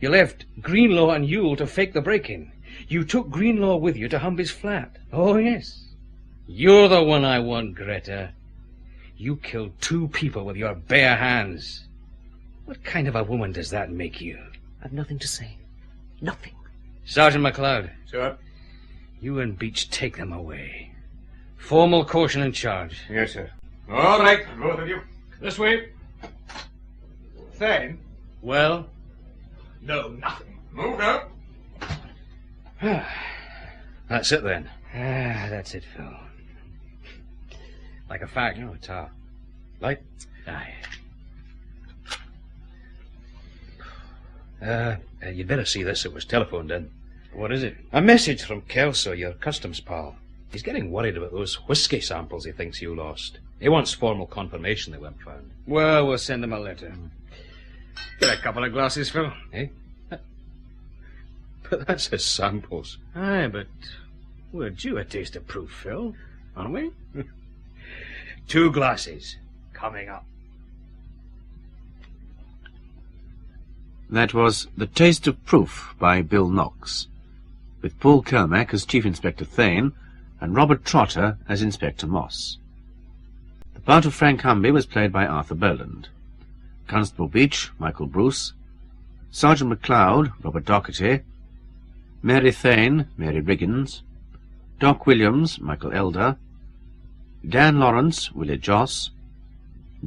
You left Greenlaw and Yule to fake the break-in. You took Greenlaw with you to Humby's flat. Oh, yes. You're the one I want, Greta. You killed 2 people with your bare hands. What kind of a woman does that make you? I've nothing to say. Nothing. Sergeant MacLeod. Sir? You and Beach take them away. Formal caution and charge. Yes, sir. All right, both of you. This way. Thane? Well? No, nothing. Move out. That's it then. That's it, Phil. Like a fact. No, tar. Light? Aye. You'd better see this. It was telephoned in. What is it? A message from Kelso, your customs pal. He's getting worried about those whiskey samples he thinks you lost. He wants formal confirmation they weren't found. Well, we'll send him a letter. Get a couple of glasses, Phil. Eh? But that's his samples. Aye, but we're due a taste of proof, Phil, aren't we? 2 glasses. Coming up. That was The Taste of Proof by Bill Knox, with Paul Kermack as Chief Inspector Thane and Robert Trotter as Inspector Moss. The part of Frank Humby was played by Arthur Boland. Constable Beach, Michael Bruce. Sergeant MacLeod, Robert Docherty. Mary Thane, Mary Riggins. Doc Williams, Michael Elder. Dan Lawrence, Willie Joss.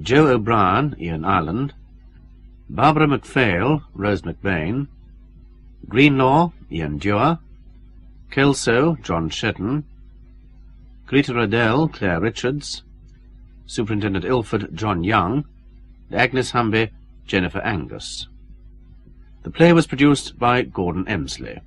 Joe O'Brien, Ian Ireland. Barbara MacPhail, Rose McBain. Greenlaw, Ian Dewar. Kelso, John Shetton. Greta Riddell, Claire Richards. Superintendent Ilford, John Young. Agnes Humby, Jennifer Angus. The play was produced by Gordon Emsley.